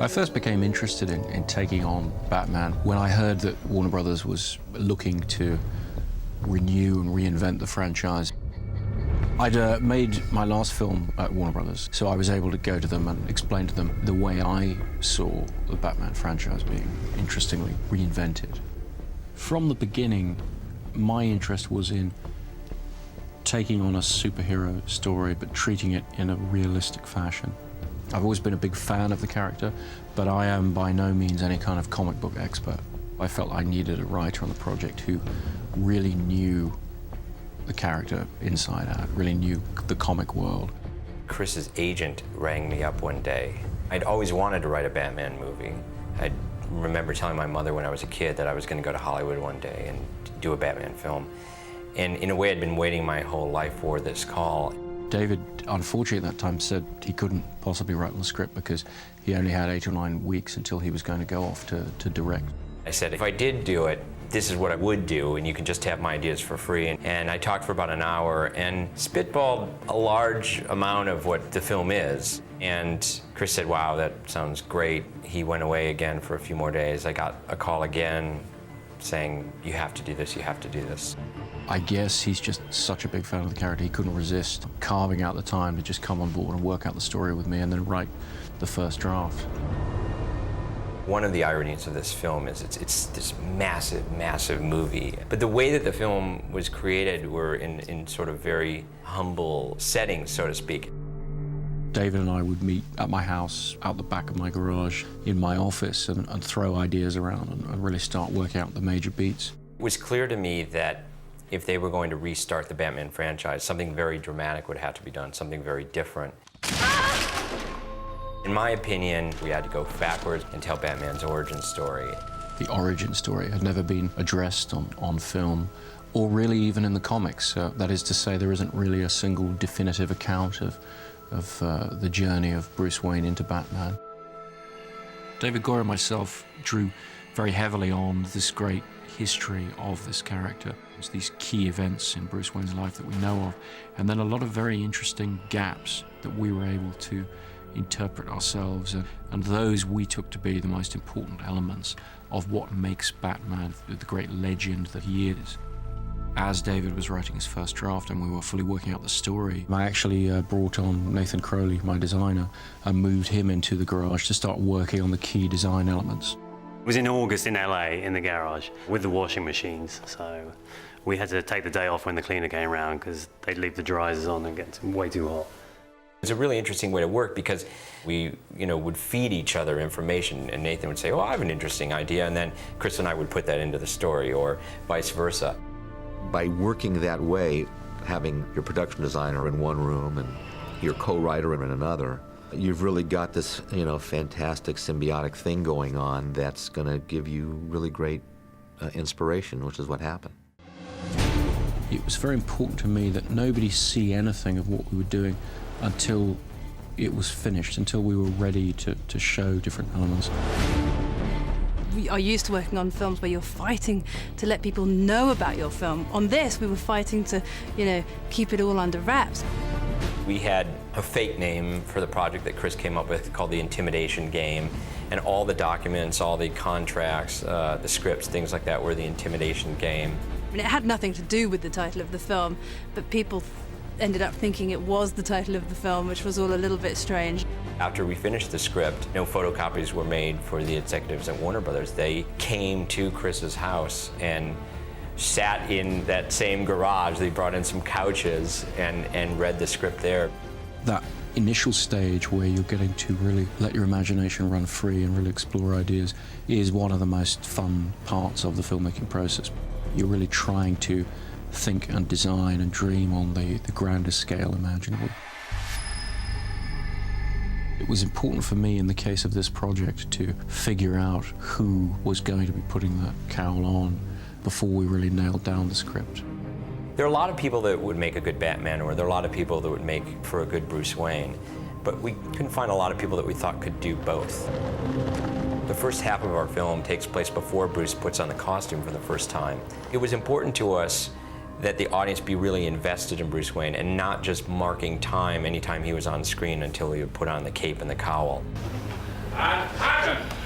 I first became interested in taking on Batman when I heard that Warner Brothers was looking to renew and reinvent the franchise. I'd made my last film at Warner Brothers, so I was able to go to them and explain to them the way I saw the Batman franchise being interestingly reinvented. From the beginning, my interest was in taking on a superhero story but treating it in a realistic fashion. I've always been a big fan of the character, but I am by no means any kind of comic book expert. I felt I needed a writer on the project who really knew the character inside out, really knew the comic world. Chris's agent rang me up one day. I'd always wanted to write a Batman movie. I remember telling my mother when I was a kid that I was going to go to Hollywood one day and do a Batman film. And in a way, I'd been waiting my whole life for this call. David, unfortunately at that time, said he couldn't possibly write the script because he only had 8 or 9 weeks until he was going to go off to direct. I said, if I did do it, this is what I would do, and you can just have my ideas for free. And I talked for about an hour and spitballed a large amount of what the film is. And Chris said, wow, that sounds great. He went away again for a few more days. I got a call again saying, you have to do this, you have to do this. I guess he's just such a big fan of the character, he couldn't resist carving out the time to just come on board and work out the story with me and then write the first draft. One of the ironies of this film is it's this massive, massive movie. But the way that the film was created were in sort of very humble settings, so to speak. David and I would meet at my house, out the back of my garage, in my office, and throw ideas around and really start working out the major beats. It was clear to me that if they were going to restart the Batman franchise, something very dramatic would have to be done, something very different. In my opinion, we had to go backwards and tell Batman's origin story. The origin story had never been addressed on film, or really even in the comics. That is to say, there isn't really a single definitive account of the journey of Bruce Wayne into Batman. David Goyer and myself drew very heavily on this great history of this character. It's these key events in Bruce Wayne's life that we know of, and then a lot of very interesting gaps that we were able to interpret ourselves, and those we took to be the most important elements of what makes Batman the great legend that he is. As David was writing his first draft and we were fully working out the story, I actually brought on Nathan Crowley, my designer, and moved him into the garage to start working on the key design elements. It was in August in LA, in the garage, with the washing machines, so we had to take the day off when the cleaner came around because they'd leave the dryers on and get way too hot. It's a really interesting way to work because we, would feed each other information, and Nathan would say, oh, I have an interesting idea, and then Chris and I would put that into the story, or vice versa. By working that way, having your production designer in one room and your co-writer in another, you've really got this, fantastic symbiotic thing going on that's going to give you really great inspiration, which is what happened. It was very important to me that nobody see anything of what we were doing until it was finished, until we were ready to show different elements. We are used to working on films where you're fighting to let people know about your film. On this, we were fighting to, keep it all under wraps. We had a fake name for the project that Chris came up with called the Intimidation Game, and all the documents, all the contracts, the scripts, things like that were the Intimidation Game. It had nothing to do with the title of the film, but people ended up thinking it was the title of the film, which was all a little bit strange. After we finished the script, no photocopies were made for the executives at Warner Brothers. They came to Chris's house and sat in that same garage. They brought in some couches and read the script there. That initial stage where you're getting to really let your imagination run free and really explore ideas is one of the most fun parts of the filmmaking process. You're really trying to think and design and dream on the grandest scale imaginable. It was important for me in the case of this project to figure out who was going to be putting that cowl on before we really nailed down the script. There are a lot of people that would make a good Batman, or there are a lot of people that would make for a good Bruce Wayne, but we couldn't find a lot of people that we thought could do both. The first half of our film takes place before Bruce puts on the costume for the first time. It was important to us that the audience be really invested in Bruce Wayne and not just marking time anytime he was on screen until he would put on the cape and the cowl.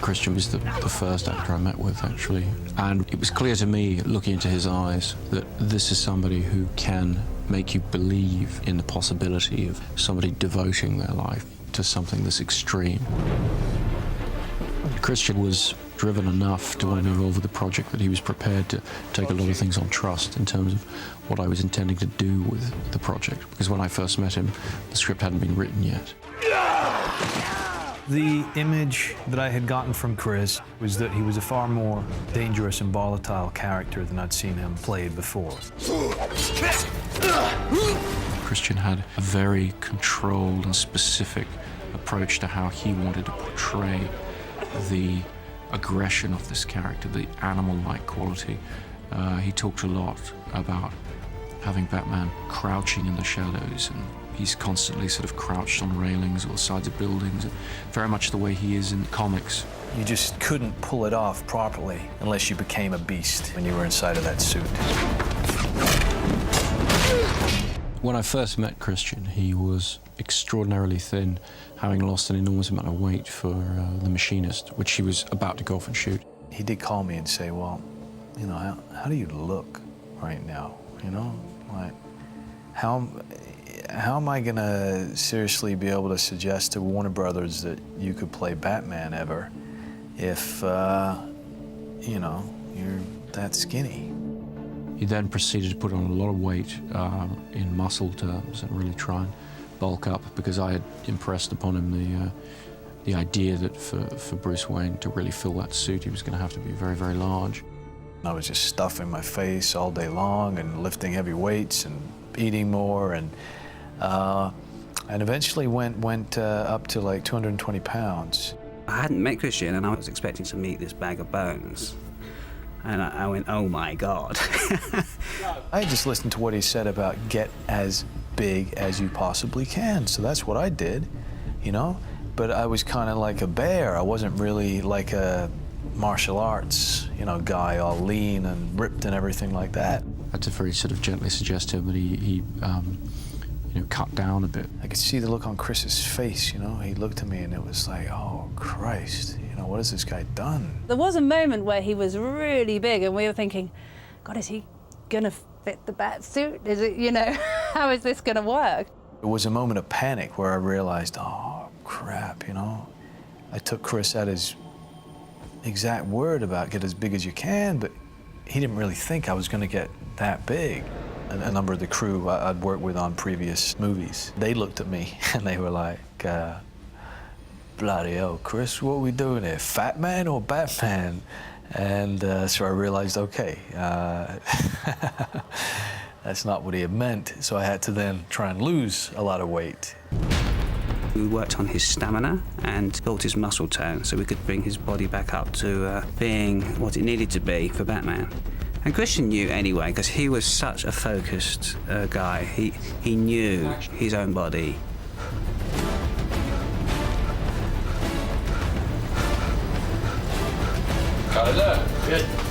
Christian was the first actor I met with, actually. And it was clear to me, looking into his eyes, that this is somebody who can make you believe in the possibility of somebody devoting their life to something this extreme. Christian was driven enough to want to be involved with the project that he was prepared to take a lot of things on trust in terms of what I was intending to do with the project. Because when I first met him, the script hadn't been written yet. The image that I had gotten from Chris was that he was a far more dangerous and volatile character than I'd seen him played before. Christian had a very controlled and specific approach to how he wanted to portray the aggression of this character, the animal-like quality. He talked a lot about having Batman crouching in the shadows, and he's constantly sort of crouched on railings or the sides of buildings, very much the way he is in the comics. You just couldn't pull it off properly unless you became a beast when you were inside of that suit. When I first met Christian, he was extraordinarily thin, having lost an enormous amount of weight for The Machinist, which he was about to go off and shoot. He did call me and say, well, you know, how do you look right now? You know, like, how am I gonna seriously be able to suggest to Warner Brothers that you could play Batman ever if, you know, you're that skinny? He then proceeded to put on a lot of weight in muscle terms and really try and bulk up, because I had impressed upon him the idea that for Bruce Wayne to really fill that suit, he was going to have to be very, very large. I was just stuffing my face all day long and lifting heavy weights and eating more, and eventually went up to like 220 pounds. I hadn't met Christian, and I was expecting to meet this bag of bones. And I went, oh my God. I just listened to what he said about get as big as you possibly can. So that's what I did, you know? But I was kind of like a bear. I wasn't really like a martial arts, you know, guy all lean and ripped and everything like that. I had to very sort of gently suggest to him that he you know, cut down a bit. I could see the look on Chris's face, you know? He looked at me and it was like, oh, Christ, you know, what has this guy done? There was a moment where he was really big and we were thinking, God, is he gonna fit the bat suit? Is it, you know, how is this gonna work? It was a moment of panic where I realized, oh, crap, you know? I took Chris at his exact word about get as big as you can, but he didn't really think I was gonna get that big. A number of the crew I'd worked with on previous movies, they looked at me and they were like, bloody hell, Chris, what are we doing here? Fat Man or Batman? And so I realized, okay, that's not what he had meant. So I had to then try and lose a lot of weight. We worked on his stamina and built his muscle tone so we could bring his body back up to being what it needed to be for Batman. And Christian knew anyway, because he was such a focused guy. He knew his own body.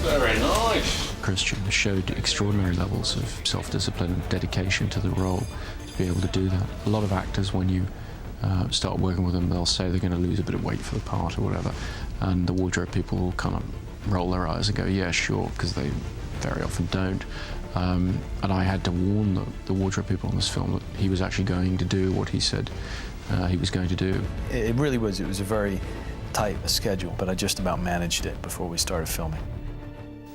Very nice. Christian showed extraordinary levels of self-discipline and dedication to the role to be able to do that. A lot of actors, when you start working with them, they'll say they're going to lose a bit of weight for the part or whatever, and the wardrobe people will kind of roll their eyes and go, yeah, sure, because they very often don't. And I had to warn the wardrobe people on this film that he was actually going to do what he said he was going to do. It really was. It was a very tight schedule, but I just about managed it before we started filming.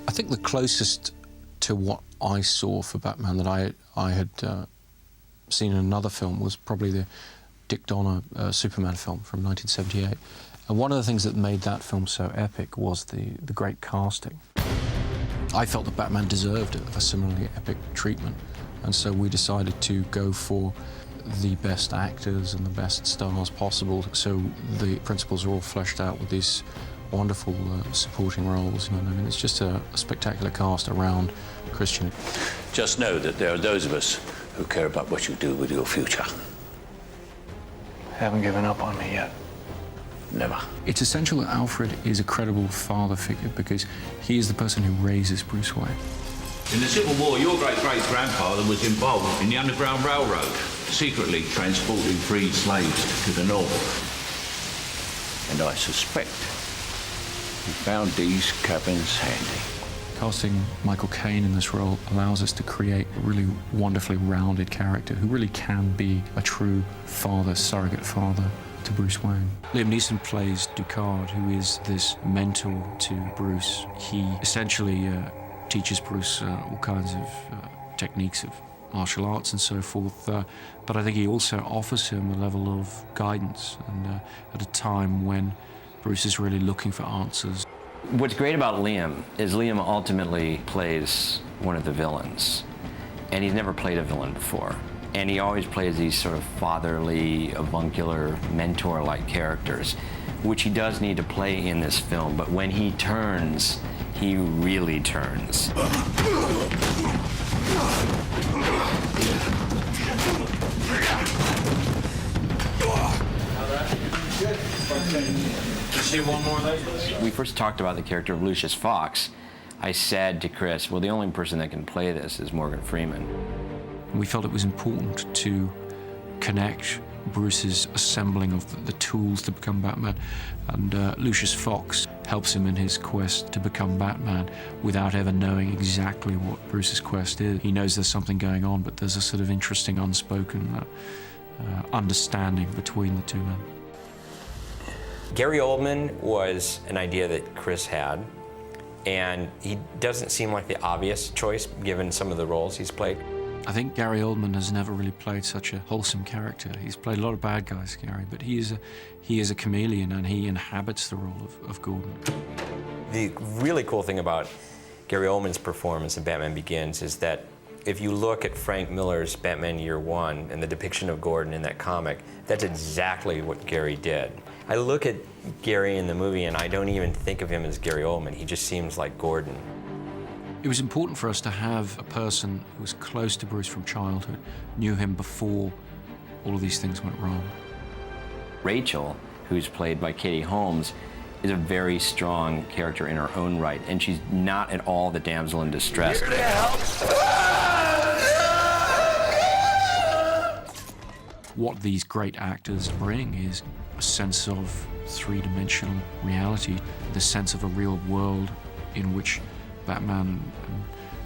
I think the closest to what I saw for Batman that I had seen in another film was probably the Dick Donner Superman film from 1978. And one of the things that made that film so epic was the great casting. I felt that Batman deserved a similarly epic treatment, and so we decided to go for the best actors and the best stars possible. So the principals are all fleshed out with these wonderful supporting roles. You know, I mean, it's just a spectacular cast around Christian. Just know that there are those of us who care about what you do with your future. Haven't given up on me yet. Never. It's essential that Alfred is a credible father figure because he is the person who raises Bruce Wayne. In the Civil War, your great-great-grandfather was involved in the Underground Railroad, secretly transporting freed slaves to the north. And I suspect he found these cabins handy. Casting Michael Caine in this role allows us to create a really wonderfully rounded character who really can be a true father, surrogate father to Bruce Wayne. Liam Neeson plays Ducard, who is this mentor to Bruce. He essentially teaches Bruce all kinds of techniques of martial arts and so forth, but I think he also offers him a level of guidance, and at a time when Bruce is really looking for answers. What's great about Liam is Liam ultimately plays one of the villains, and he's never played a villain before. And he always plays these sort of fatherly, avuncular, mentor-like characters, which he does need to play in this film, but when he turns, he really turns. We first talked about the character of Lucius Fox. I said to Chris, well, the only person that can play this is Morgan Freeman. We felt it was important to connect Bruce's assembling of the tools to become Batman, and Lucius Fox helps him in his quest to become Batman without ever knowing exactly what Bruce's quest is. He knows there's something going on, but there's a sort of interesting unspoken understanding between the two men. Gary Oldman was an idea that Chris had, and he doesn't seem like the obvious choice given some of the roles he's played. I think Gary Oldman has never really played such a wholesome character. He's played a lot of bad guys, Gary, but he is a chameleon, and he inhabits the role of Gordon. The really cool thing about Gary Oldman's performance in Batman Begins is that if you look at Frank Miller's Batman Year One and the depiction of Gordon in that comic, that's exactly what Gary did. I look at Gary in the movie and I don't even think of him as Gary Oldman. He just seems like Gordon. It was important for us to have a person who was close to Bruce from childhood, knew him before all of these things went wrong. Rachel, who's played by Katie Holmes, is a very strong character in her own right, and she's not at all the damsel in distress. What these great actors bring is a sense of three-dimensional reality, the sense of a real world in which Batman and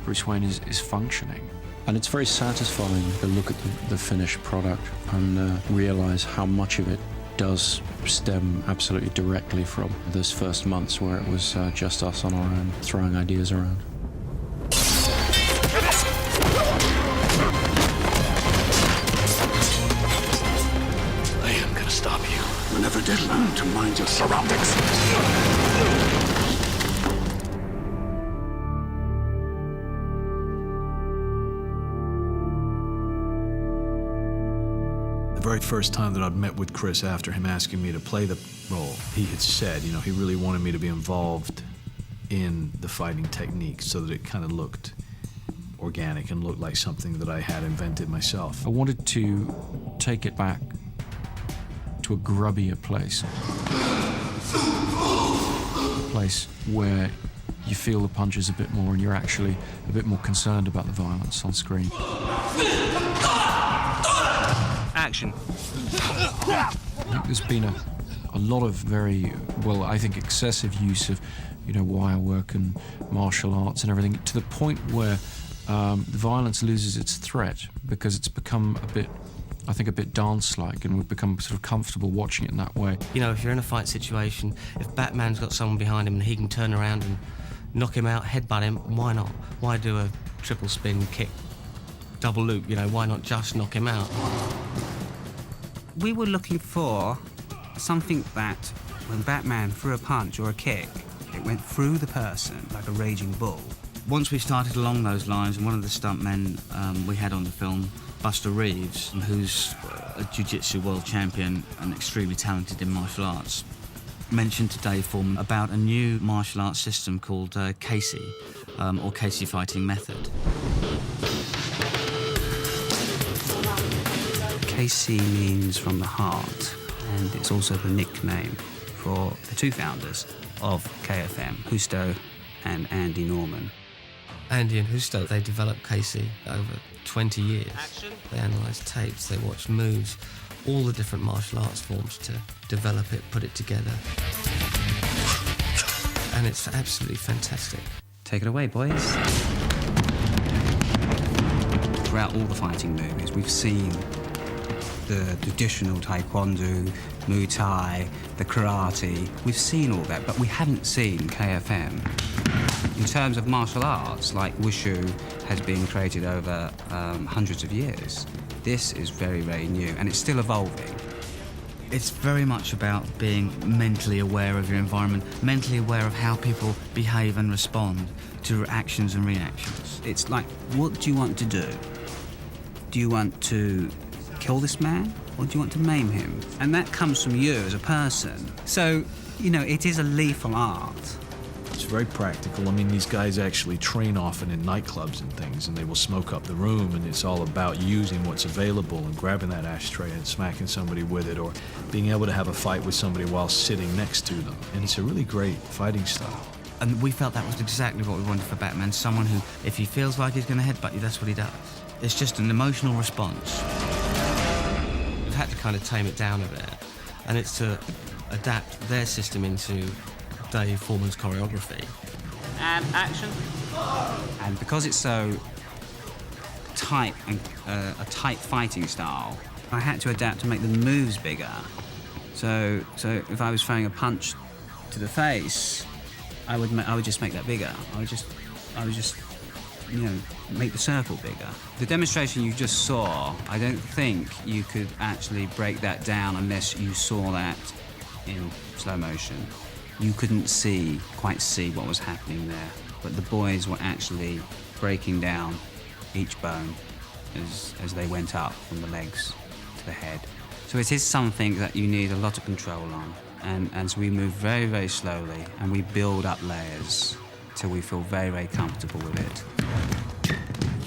Bruce Wayne is functioning. And it's very satisfying to look at the finished product and realize how much of it does stem absolutely directly from those first months where it was just us on our own, throwing ideas around. I am gonna stop you. You never did learn to mind your surroundings. The very first time that I'd met with Chris after him asking me to play the role, he had said, you know, he really wanted me to be involved in the fighting technique so that it kind of looked organic and looked like something that I had invented myself. I wanted to take it back to a grubbier place. A place where you feel the punches a bit more and you're actually a bit more concerned about the violence on screen. Action. I think there's been a lot of very, well, I think excessive use of, you know, wire work and martial arts and everything, to the point where the violence loses its threat because it's become a bit, I think, a bit dance-like, and we've become sort of comfortable watching it in that way. You know, if you're in a fight situation, if Batman's got someone behind him and he can turn around and knock him out, headbutt him, why not? Why do a triple spin kick, double loop, you know, why not just knock him out? We were looking for something that, when Batman threw a punch or a kick, it went through the person like a raging bull. Once we started along those lines, and one of the stuntmen we had on the film, Buster Reeves, who's a jiu-jitsu world champion and extremely talented in martial arts, mentioned to Dave Foreman about a new martial arts system called Casey, or Casey Fighting Method. Casey means from the heart, and it's also the nickname for the two founders of KFM, Husto and Andy Norman. Andy and Husto, they developed Casey over 20 years. They analysed tapes, they watched moves all the different martial arts forms to develop it, put it together. And it's absolutely fantastic. Take it away, boys. Throughout all the fighting movies, we've seen the traditional taekwondo, Muay Thai, the karate. We've seen all that, but we haven't seen KFM. In terms of martial arts, like Wushu has been created over hundreds of years. This is very, very new, and it's still evolving. It's very much about being mentally aware of your environment, mentally aware of how people behave and respond to actions and reactions. It's like, what do you want to do? Do you want to kill this man, or do you want to maim him? And that comes from you as a person. So, you know, it is a lethal art. It's very practical. I mean, these guys actually train often in nightclubs and things, and they will smoke up the room, and it's all about using what's available and grabbing that ashtray and smacking somebody with it, or being able to have a fight with somebody while sitting next to them. And it's a really great fighting style. And we felt that was exactly what we wanted for Batman, someone who, if he feels like he's going to headbutt you, that's what he does. It's just an emotional response. We've had to kind of tame it down a bit, and it's to adapt their system into Dave Foreman's choreography. And action. And because it's so tight and a tight fighting style, I had to adapt to make the moves bigger. So if I was throwing a punch to the face, I would just make that bigger. I would just, you know, make the circle bigger. The demonstration you just saw, I don't think you could actually break that down unless you saw that in slow motion. You couldn't quite see what was happening there, but the boys were actually breaking down each bone as they went up from the legs to the head. So it is something that you need a lot of control on, and so we move very, very slowly, and we build up layers till we feel very, very comfortable with it.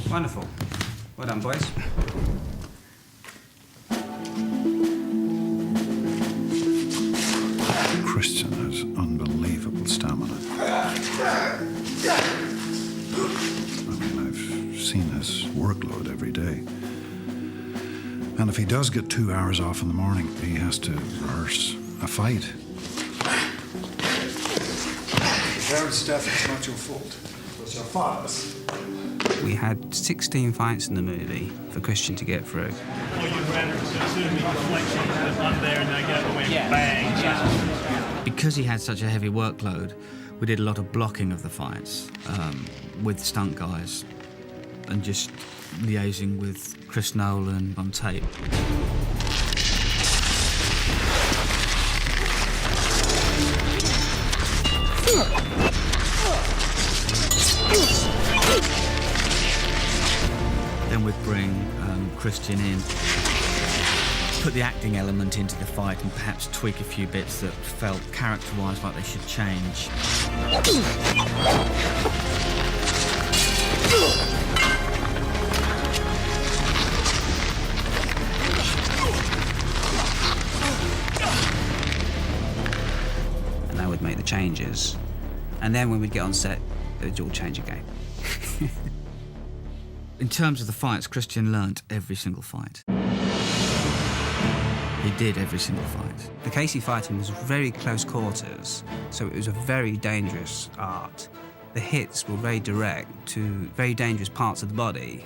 Wonderful. Well done, boys. Christian has unbelievable stamina. I mean, I've seen his workload every day. And if he does get 2 hours off in the morning, he has to rehearse a fight. Parents' death is not your fault. It was your father's. We had 16 fights in the movie for Christian to get through. Because he had such a heavy workload, we did a lot of blocking of the fights with stunt guys and just liaising with Chris Nolan on tape. Then we'd bring Christian in, put the acting element into the fight and perhaps tweak a few bits that felt character-wise like they should change. And they would make the changes. And then when we'd get on set, it would all change again. In terms of the fights, Christian learnt every single fight. He did every single fight. The Casey fighting was very close quarters, so it was a very dangerous art. The hits were very direct to very dangerous parts of the body,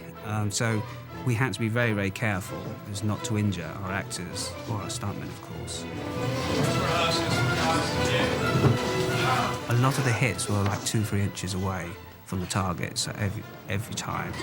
so we had to be very, very careful as not to injure our actors or our stuntmen, of course. A lot of the hits were like 2-3 inches away from the target, so every time.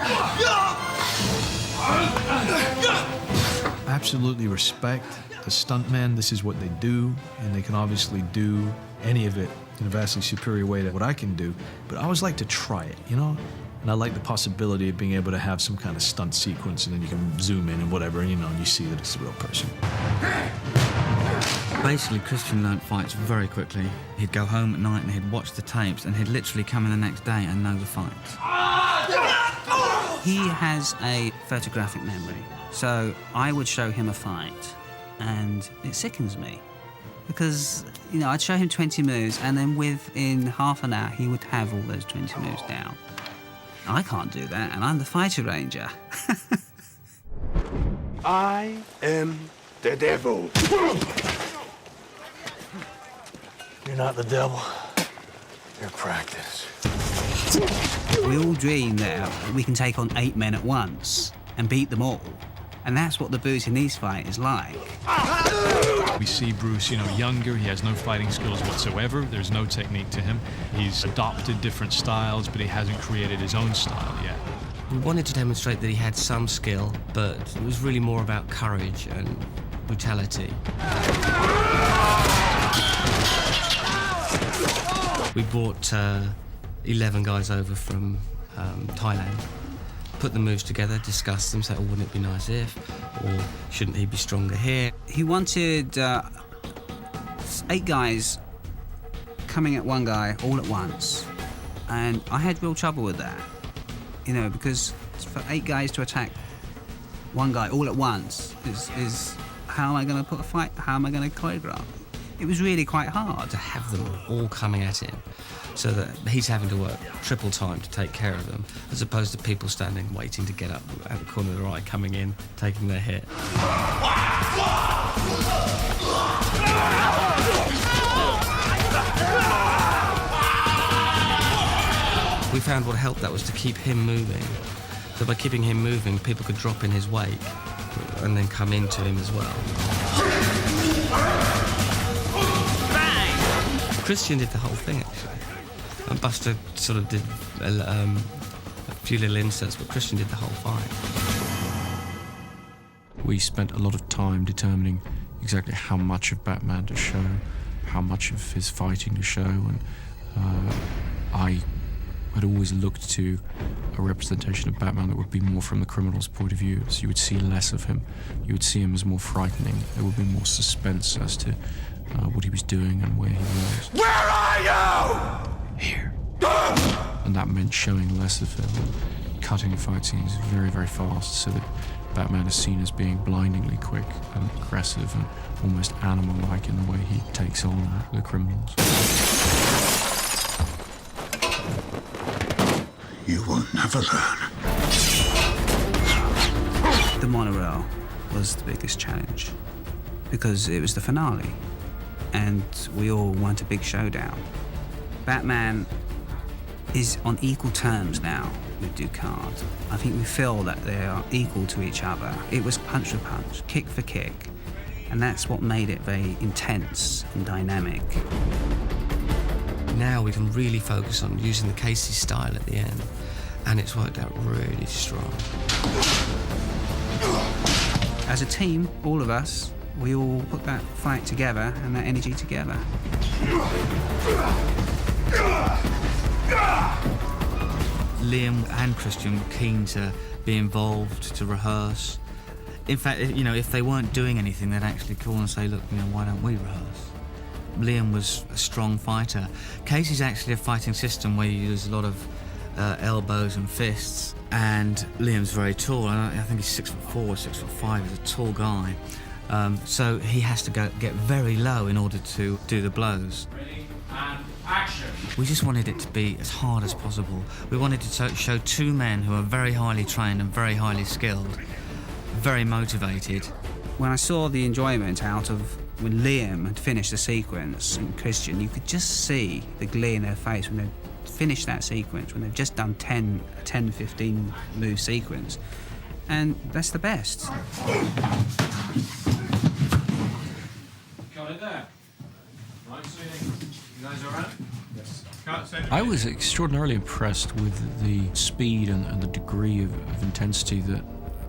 Absolutely respect the stuntmen. This is what they do, and they can obviously do any of it in a vastly superior way to what I can do. But I always like to try it, you know? And I like the possibility of being able to have some kind of stunt sequence, and then you can zoom in and whatever, and, you know, and you see that it's a real person. Basically, Christian learnt fights very quickly. He'd go home at night and he'd watch the tapes, and he'd literally come in the next day and know the fights. He has a photographic memory, so I would show him a fight, and it sickens me. Because, you know, I'd show him 20 moves, and then within half an hour, he would have all those 20 moves down. I can't do that, and I'm the fighter ranger. I am The devil. You're not the devil. You're practice. We all dream that we can take on 8 men at once and beat them all. And that's what the Bruce in these fights is like. We see Bruce, younger. He has no fighting skills whatsoever. There's no technique to him. He's adopted different styles, but he hasn't created his own style yet. We wanted to demonstrate that he had some skill, but it was really more about courage and brutality. We brought 11 guys over from Thailand, put the moves together, discussed them, said, wouldn't it be nice if, or shouldn't he be stronger here? He wanted 8 guys coming at one guy all at once, and I had real trouble with that, because for 8 guys to attack one guy all at once is how am I going to put a fight? How am I going to choreograph? It was really quite hard to have them all coming at him, so that he's having to work triple time to take care of them, as opposed to people standing waiting to get up at the corner of their eye, coming in, taking their hit. We found what helped that was to keep him moving. So by keeping him moving, people could drop in his wake and then come into him as well. Christian did the whole thing, actually. And Buster sort of did a few little inserts, but Christian did the whole fight. We spent a lot of time determining exactly how much of Batman to show, how much of his fighting to show, and I had always looked to a representation of Batman that would be more from the criminal's point of view, so you would see less of him. You would see him as more frightening. There would be more suspense as to what he was doing and where he was. Where are you? Here. And that meant showing less of him, cutting fight scenes very, very fast, so that Batman is seen as being blindingly quick and aggressive and almost animal-like in the way he takes on the criminals. You will never learn. The monorail was the biggest challenge because it was the finale and we all want a big showdown. Batman is on equal terms now with Ducard. I think we feel that they are equal to each other. It was punch for punch, kick for kick, and that's what made it very intense and dynamic. Now we can really focus on using the Casey style at the end, and it's worked out really strong. As a team, all of us, we all put that fight together and that energy together. Liam and Christian were keen to be involved, to rehearse. In fact, if they weren't doing anything, they'd actually call and say, look, why don't we rehearse? Liam was a strong fighter. Casey's actually a fighting system where you use a lot of elbows and fists, and Liam's very tall. I think he's 6'4", 6'5". He's a tall guy. So he has to get very low in order to do the blows. Ready, and action. We just wanted it to be as hard as possible. We wanted to show 2 men who are very highly trained and very highly skilled, very motivated. When I saw the enjoyment out of when Liam had finished the sequence and Christian, you could just see the glee in their face when they finished that sequence, when they've just done 10, 15 move sequence. And that's the best. Got it there. Right, so you guys all right? Yes. I was extraordinarily impressed with the speed and the degree of intensity that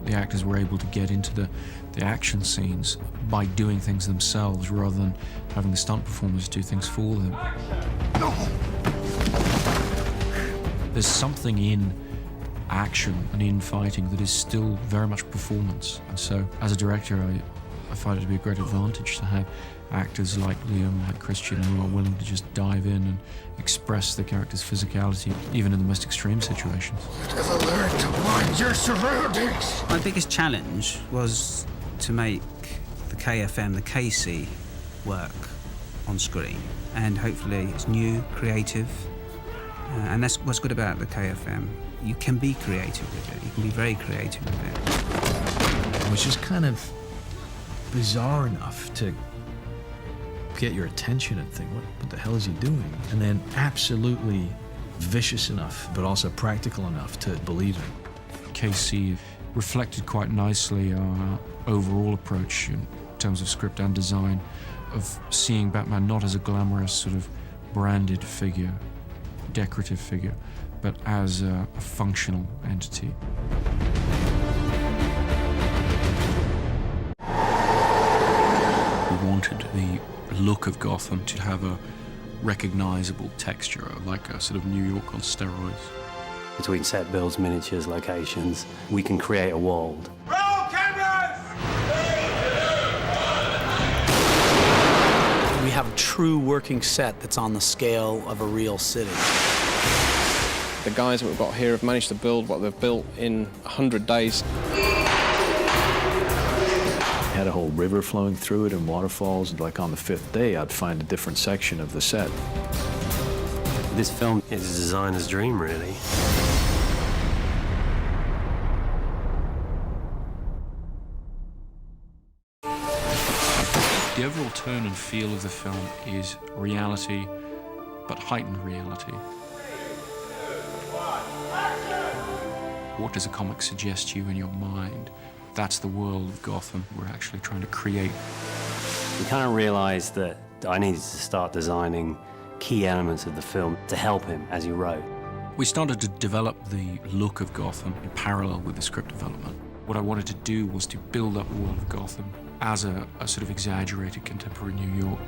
the actors were able to get into the action scenes by doing things themselves rather than having the stunt performers do things for them. There's something in action and in fighting that is still very much performance, and so as a director I find it to be a great advantage to have actors like Liam, like Christian, who are willing to just dive in and express the character's physicality, even in the most extreme situations. Never learn to mind your surroundings. My biggest challenge was to make the KFM, the Casey, work on screen. And hopefully it's new, creative, and that's what's good about the KFM. You can be creative with it. You can be very creative with it. I was just kind of bizarre enough to get your attention and think, what the hell is he doing? And then absolutely vicious enough, but also practical enough to believe it. Casey reflected quite nicely our overall approach in terms of script and design of seeing Batman not as a glamorous sort of branded figure, decorative figure, but as a functional entity. We wanted the look of Gotham to have a recognizable texture, like a sort of New York on steroids. Between set builds, miniatures, locations, we can create a world. Roll cameras! We have a true working set that's on the scale of a real city. The guys that we've got here have managed to build what they've built in 100 days. Had a whole river flowing through it and waterfalls, and like on the 5th day, I'd find a different section of the set. This film is a designer's dream, really. The overall tone and feel of the film is reality, but heightened reality. What does a comic suggest to you in your mind? That's the world of Gotham we're actually trying to create. We kind of realized that I needed to start designing key elements of the film to help him as he wrote. We started to develop the look of Gotham in parallel with the script development. What I wanted to do was to build up the world of Gotham as a sort of exaggerated contemporary New York.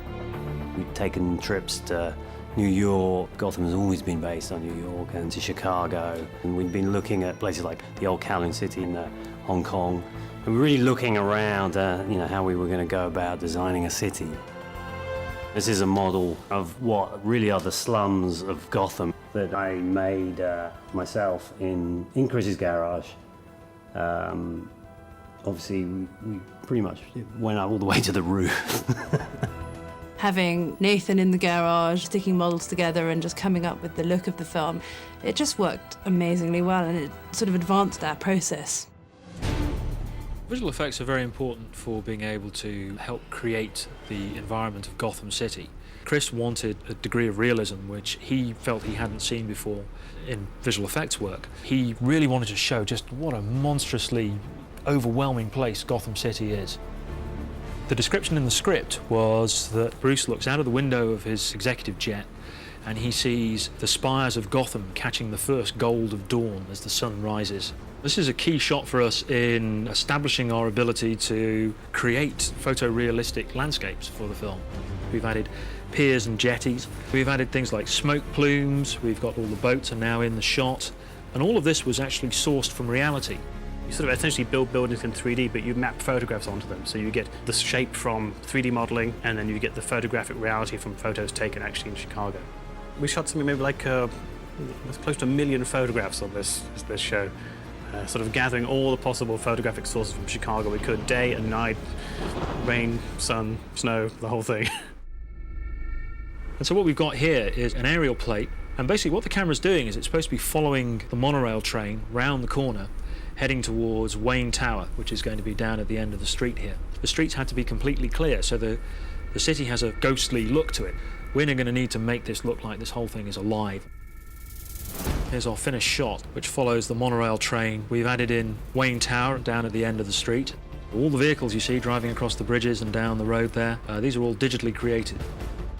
We'd taken trips to New York. Gotham has always been based on New York, and to Chicago. And we'd been looking at places like the old Kowloon City in Hong Kong. And we were really looking around, how we were going to go about designing a city. This is a model of what really are the slums of Gotham that I made myself in Chris's garage. Obviously, we pretty much went up all the way to the roof. Having Nathan in the garage, sticking models together and just coming up with the look of the film, it just worked amazingly well, and it sort of advanced our process. Visual effects are very important for being able to help create the environment of Gotham City. Chris wanted a degree of realism which he felt he hadn't seen before in visual effects work. He really wanted to show just what a monstrously overwhelming place Gotham City is. The description in the script was that Bruce looks out of the window of his executive jet and he sees the spires of Gotham catching the first gold of dawn as the sun rises. This is a key shot for us in establishing our ability to create photorealistic landscapes for the film. We've added piers and jetties. We've added things like smoke plumes. We've got all the boats are now in the shot. And all of this was actually sourced from reality. You sort of essentially build buildings in 3D, but you map photographs onto them. So you get the shape from 3D modeling, and then you get the photographic reality from photos taken actually in Chicago. We shot something maybe like there's close to 1 million photographs on this show. Sort of gathering all the possible photographic sources from Chicago we could, day and night, rain, sun, snow, the whole thing. And so what we've got here is an aerial plate, and basically what the camera's doing is it's supposed to be following the monorail train round the corner, heading towards Wayne Tower, which is going to be down at the end of the street here. The streets had to be completely clear, so the city has a ghostly look to it. We're going to need to make this look like this whole thing is alive. Here's our finished shot, which follows the monorail train. We've added in Wayne Tower down at the end of the street. All the vehicles you see driving across the bridges and down the road there, these are all digitally created.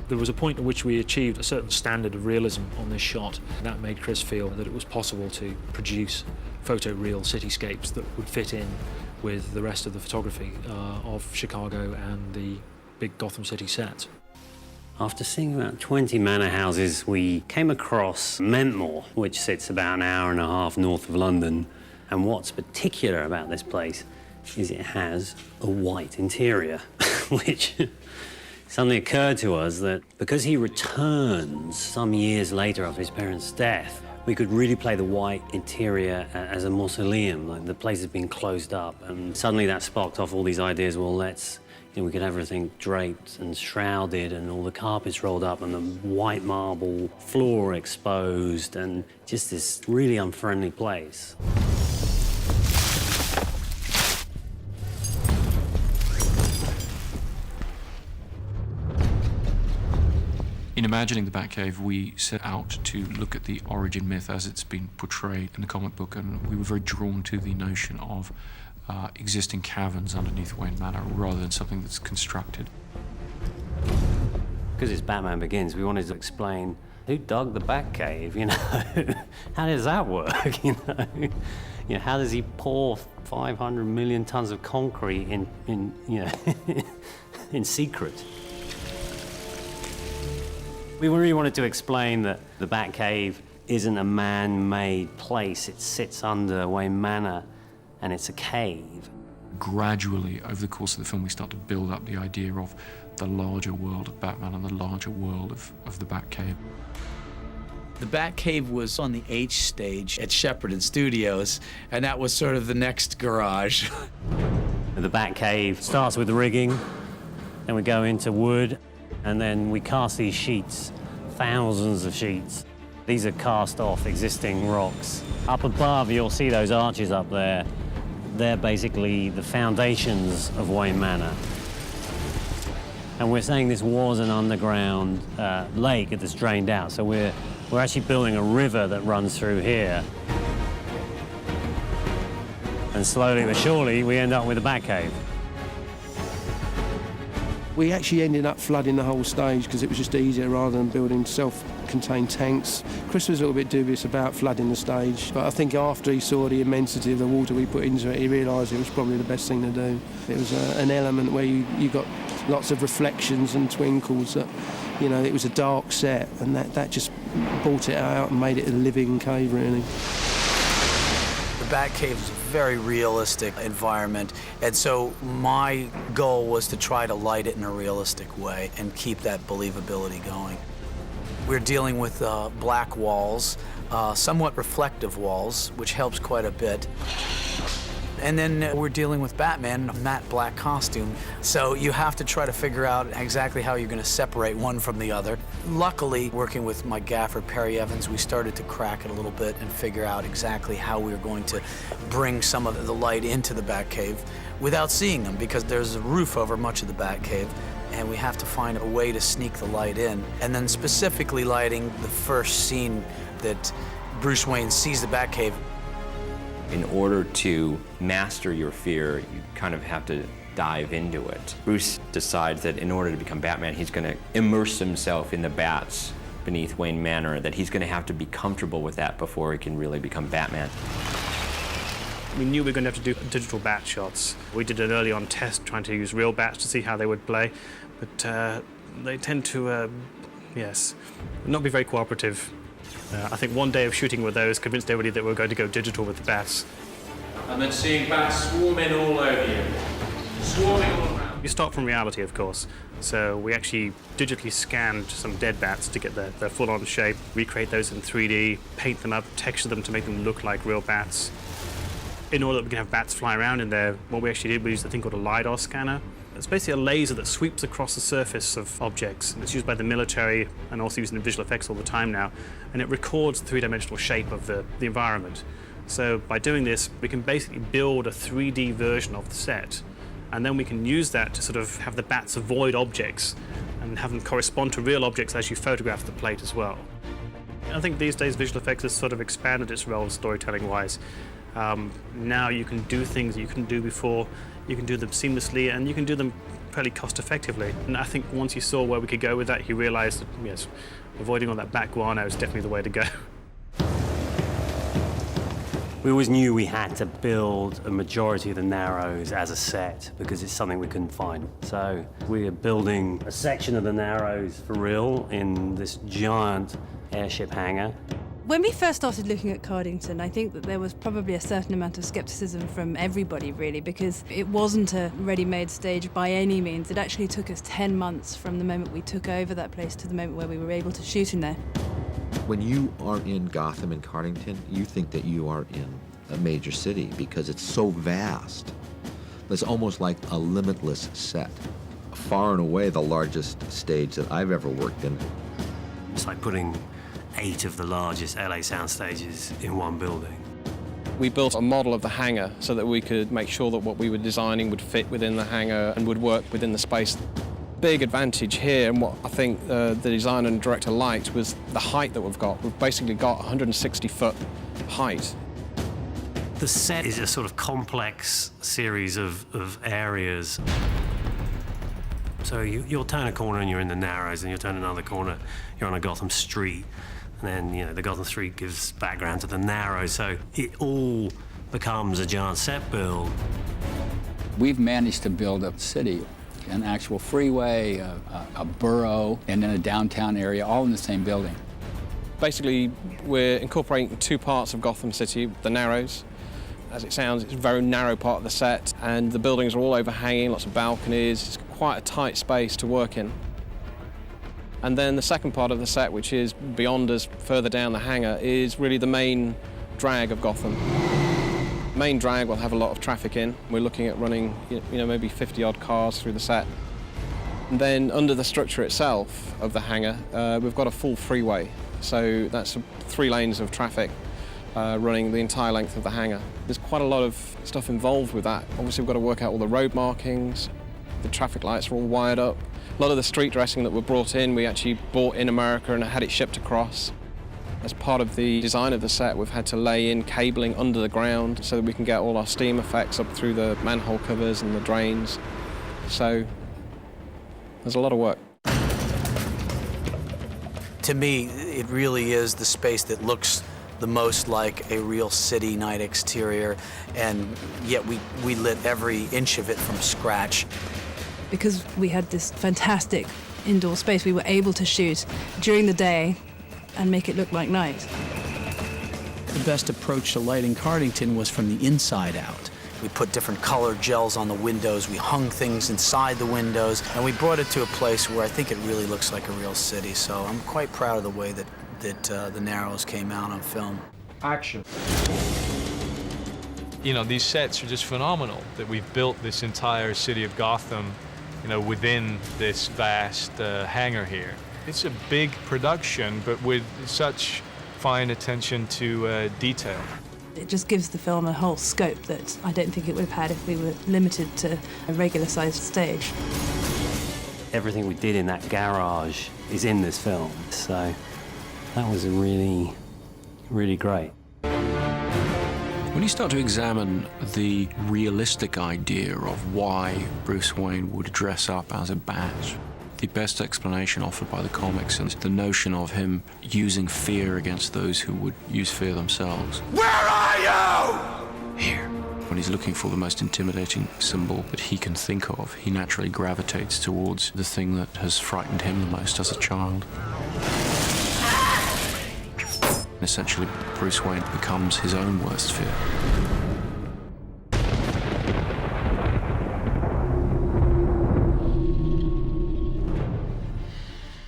There was a point at which we achieved a certain standard of realism on this shot. That made Chris feel that it was possible to produce photoreal cityscapes that would fit in with the rest of the photography of Chicago and the big Gotham City sets. After seeing about 20 manor houses, we came across Mentmore, which sits about an hour and a half north of London. And what's particular about this place is it has a white interior, which suddenly occurred to us that because he returns some years later after his parents' death, we could really play the white interior as a mausoleum, like the place has been closed up. And suddenly that sparked off all these ideas, well, we could have everything draped and shrouded and all the carpets rolled up and the white marble floor exposed and just this really unfriendly place. imagining the Batcave, we set out to look at the origin myth as it's been portrayed in the comic book, and we were very drawn to the notion of existing caverns underneath Wayne Manor rather than something that's constructed. Because it's Batman Begins, we wanted to explain who dug the Batcave, you know? How does that work, you know? How does he pour 500 million tons of concrete in you know, in secret? We really wanted to explain that the Batcave isn't a man-made place. It sits under Wayne Manor, and it's a cave. Gradually, over the course of the film, we start to build up the idea of the larger world of Batman and the larger world of the Batcave. The Batcave was on the H stage at Shepperton Studios, and that was sort of the next garage. The Batcave starts with the rigging, then we go into wood, and then we cast these sheets, thousands of sheets. These are cast off existing rocks. Up above, you'll see those arches up there. They're basically the foundations of Wayne Manor. And we're saying this was an underground lake that's drained out, so we're actually building a river that runs through here. And slowly but surely, we end up with a Batcave. We actually ended up flooding the whole stage because it was just easier rather than building self-contained tanks. Chris was a little bit dubious about flooding the stage, but I think after he saw the immensity of the water we put into it, he realised it was probably the best thing to do. It was an element where you got lots of reflections and twinkles. That, you know, it was a dark set, and that just brought it out and made it a living cave, really. The Batcave is a very realistic environment, and so my goal was to try to light it in a realistic way and keep that believability going. We're dealing with black walls, somewhat reflective walls, which helps quite a bit. And then we're dealing with Batman in a matte black costume, so you have to try to figure out exactly how you're going to separate one from the other. Luckily, working with my gaffer, Perry Evans, we started to crack it a little bit and figure out exactly how we were going to bring some of the light into the Batcave without seeing them, because there's a roof over much of the Batcave, and we have to find a way to sneak the light in. And then specifically lighting the first scene that Bruce Wayne sees the Batcave. In order to master your fear, you kind of have to dive into it. Bruce decides that in order to become Batman, he's going to immerse himself in the bats beneath Wayne Manor, that he's going to have to be comfortable with that before he can really become Batman. We knew we were going to have to do digital bat shots. We did an early on test trying to use real bats to see how they would play, but they tend to, not be very cooperative. I think one day of shooting with those convinced everybody that we were going to go digital with the bats. And then seeing bats swarming all over you. Swarming all around. You start from reality, of course. So we actually digitally scanned some dead bats to get their full-on shape, recreate those in 3D, paint them up, texture them to make them look like real bats. In order that we can have bats fly around in there, what we actually did, we used a thing called a LiDAR scanner. It's basically a laser that sweeps across the surface of objects. It's used by the military and also used in visual effects all the time now. And it records the three-dimensional shape of the environment. So by doing this, we can basically build a 3D version of the set. And then we can use that to sort of have the bats avoid objects and have them correspond to real objects as you photograph the plate as well. I think these days visual effects has sort of expanded its role storytelling-wise. Now you can do things that you couldn't do before. You can do them seamlessly, and you can do them fairly cost-effectively. And I think once he saw where we could go with that, he realized that, yes, avoiding all that bat guano is definitely the way to go. We always knew we had to build a majority of the Narrows as a set because it's something we couldn't find. So we are building a section of the Narrows for real in this giant airship hangar. When we first started looking at Cardington, I think that there was probably a certain amount of skepticism from everybody, really, because it wasn't a ready-made stage by any means. It actually took us 10 months from the moment we took over that place to the moment where we were able to shoot in there. When you are in Gotham and Cardington, you think that you are in a major city because it's so vast. It's almost like a limitless set. Far and away the largest stage that I've ever worked in. It's like putting 8 of the largest LA sound stages in one building. We built a model of the hangar so that we could make sure that what we were designing would fit within the hangar and would work within the space. big advantage here, and what I think the designer and director liked, was the height that we've got. We've basically got 160-foot height. The set is a sort of complex series of areas. So you'll turn a corner and you're in the Narrows, and you'll turn another corner, you're on a Gotham street, and then, you know, the Gotham street gives background to the Narrows, so it all becomes a giant set build. We've managed to build a city, an actual freeway, a borough, and then a downtown area, all in the same building. Basically, we're incorporating two parts of Gotham City, the Narrows. As it sounds, it's a very narrow part of the set, and the buildings are all overhanging, lots of balconies. It's quite a tight space to work in. And then the second part of the set, which is beyond us, further down the hangar, is really the main drag of Gotham. Main drag will have a lot of traffic in. We're looking at running, maybe 50-odd cars through the set. And then under the structure itself of the hangar, we've got a full freeway. So that's 3 lanes of traffic running the entire length of the hangar. There's quite a lot of stuff involved with that. Obviously, we've got to work out all the road markings. The traffic lights are all wired up. A lot of the street dressing that were brought in, we actually bought in America and had it shipped across. As part of the design of the set, we've had to lay in cabling under the ground so that we can get all our steam effects up through the manhole covers and the drains. So there's a lot of work. To me, it really is the space that looks the most like a real city night exterior, and yet we lit every inch of it from scratch. Because we had this fantastic indoor space, we were able to shoot during the day and make it look like night. The best approach to lighting Cardington was from the inside out. We put different colored gels on the windows, we hung things inside the windows, and we brought it to a place where I think it really looks like a real city. So I'm quite proud of the way that the Narrows came out on film. Action. You know, these sets are just phenomenal, that we've built this entire city of Gotham, within this vast hangar here. It's a big production, but with such fine attention to detail. It just gives the film a whole scope that I don't think it would have had if we were limited to a regular-sized stage. Everything we did in that garage is in this film, so that was really, really great. When you start to examine the realistic idea of why Bruce Wayne would dress up as a bat, the best explanation offered by the comics is the notion of him using fear against those who would use fear themselves. Where are you? Here. When he's looking for the most intimidating symbol that he can think of, he naturally gravitates towards the thing that has frightened him the most as a child. Essentially, Bruce Wayne becomes his own worst fear.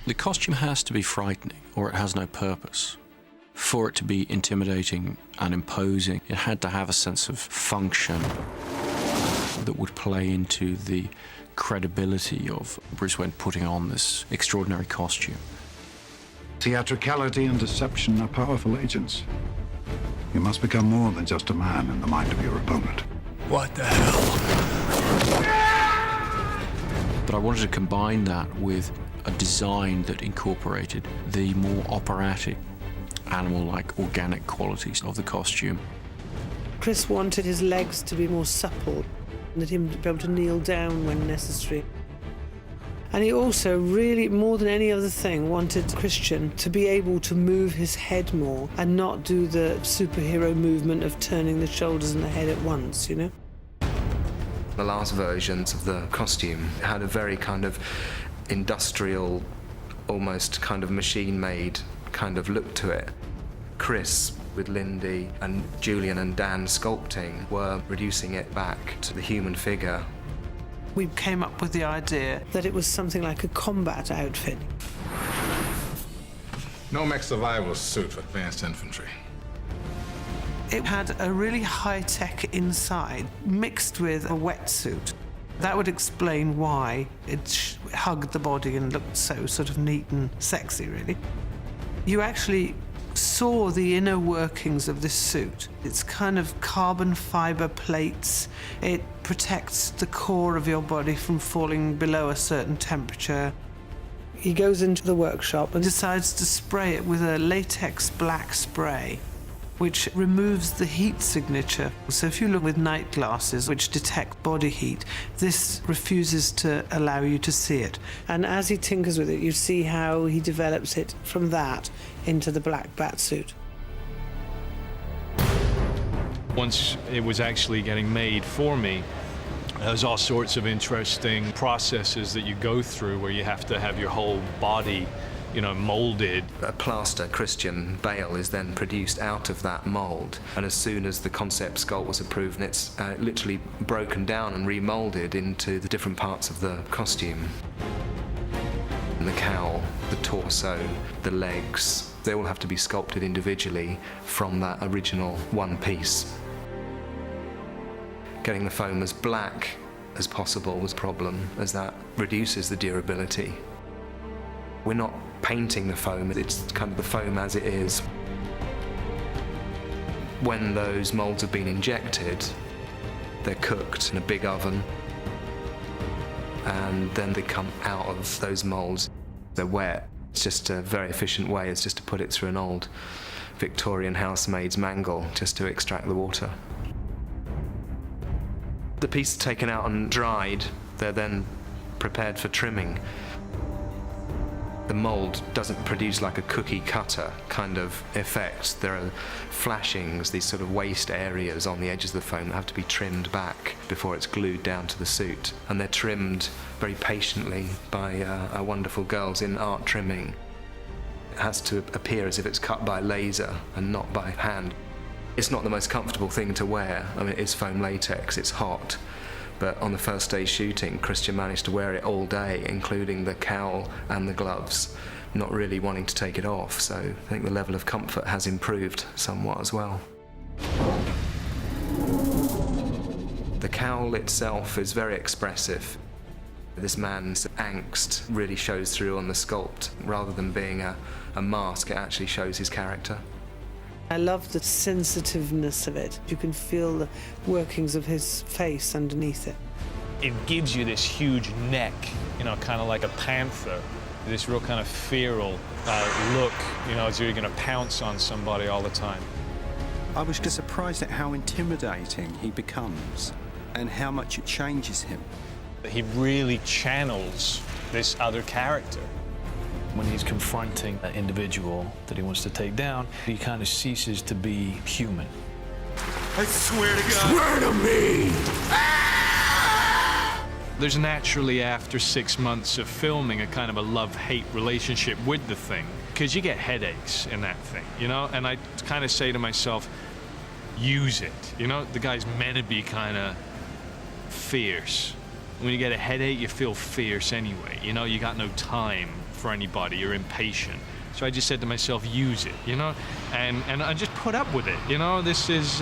The costume has to be frightening, or it has no purpose. For it to be intimidating and imposing, it had to have a sense of function that would play into the credibility of Bruce Wayne putting on this extraordinary costume. Theatricality and deception are powerful agents. You must become more than just a man in the mind of your opponent. What the hell? But I wanted to combine that with a design that incorporated the more operatic, animal-like, organic qualities of the costume. Chris wanted his legs to be more supple, and him to be able to kneel down when necessary. And he also really, more than any other thing, wanted Christian to be able to move his head more and not do the superhero movement of turning the shoulders and the head at once, The last versions of the costume had a very kind of industrial, almost kind of machine-made kind of look to it. Chris, with Lindy and Julian and Dan sculpting, were reducing it back to the human figure. We came up with the idea that it was something like a combat outfit. Nomex survival suit for advanced infantry. It had a really high-tech inside mixed with a wetsuit. That would explain why it hugged the body and looked so sort of neat and sexy, really. You actually saw the inner workings of this suit. It's kind of carbon fiber plates. It protects the core of your body from falling below a certain temperature. He goes into the workshop and decides to spray it with a latex black spray, which removes the heat signature. So if you look with night glasses, which detect body heat, this refuses to allow you to see it. And as he tinkers with it, you see how he develops it from that into the black bat suit. Once it was actually getting made for me, there's all sorts of interesting processes that you go through where you have to have your whole body, you know, molded. A plaster Christian Bale is then produced out of that mold, and as soon as the concept sculpt was approved, and it's literally broken down and remolded into the different parts of the costume. And the cowl, the torso, the legs, they all have to be sculpted individually from that original one piece. Getting the foam as black as possible was a problem, as that reduces the durability. We're not painting the foam, it's kind of the foam as it is. When those molds have been injected, they're cooked in a big oven, and then they come out of those molds. They're wet. It's just a very efficient way, it's just to put it through an old Victorian housemaid's mangle just to extract the water. The piece is taken out and dried, they're then prepared for trimming. The mold doesn't produce like a cookie cutter kind of effect. There are flashings, these sort of waste areas on the edges of the foam that have to be trimmed back before it's glued down to the suit. And they're trimmed very patiently by our wonderful girls in art trimming. It has to appear as if it's cut by laser and not by hand. It's not the most comfortable thing to wear. I mean, it is foam latex, it's hot. But on the first day shooting, Christian managed to wear it all day, including the cowl and the gloves, not really wanting to take it off. So I think the level of comfort has improved somewhat as well. The cowl itself is very expressive. This man's angst really shows through on the sculpt. Rather than being a mask, it actually shows his character. I love the sensitiveness of it. You can feel the workings of his face underneath it. It gives you this huge neck, you know, kind of like a panther, this real kind of feral look, you know, as you're going to pounce on somebody all the time. I was just surprised at how intimidating he becomes and how much it changes him. He really channels this other character. When he's confronting an individual that he wants to take down, he kind of ceases to be human. I swear to God. Swear to me! There's naturally, after 6 months of filming, a kind of a love-hate relationship with the thing, because you get headaches in that thing, you know? And I kind of say to myself, use it. You know, the guy's meant to be kind of fierce. When you get a headache, you feel fierce anyway. You know, you got no time for anybody, you're impatient. So I just said to myself, use it, you know, and I just put up with it, you know. This is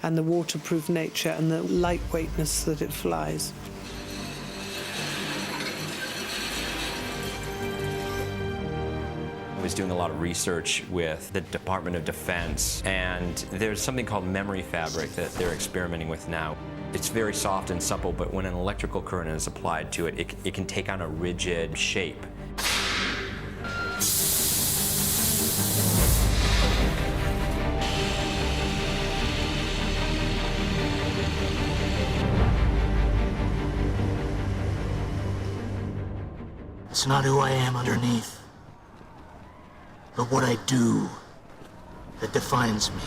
and the waterproof nature and the lightweightness that it flies. I was doing a lot of research with the Department of Defense, and there's something called memory fabric that they're experimenting with now. It's very soft and supple, but when an electrical current is applied to it, it can take on a rigid shape. It's not who I am underneath, but what I do that defines me.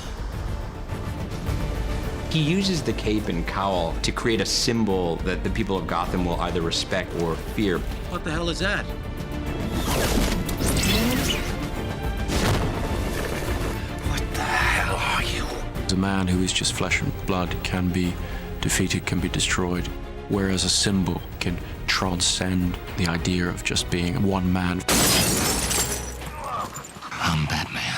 He uses the cape and cowl to create a symbol that the people of Gotham will either respect or fear. What the hell is that? What the hell are you? A man who is just flesh and blood can be defeated, can be destroyed, whereas a symbol can transcend the idea of just being one man. I'm Batman.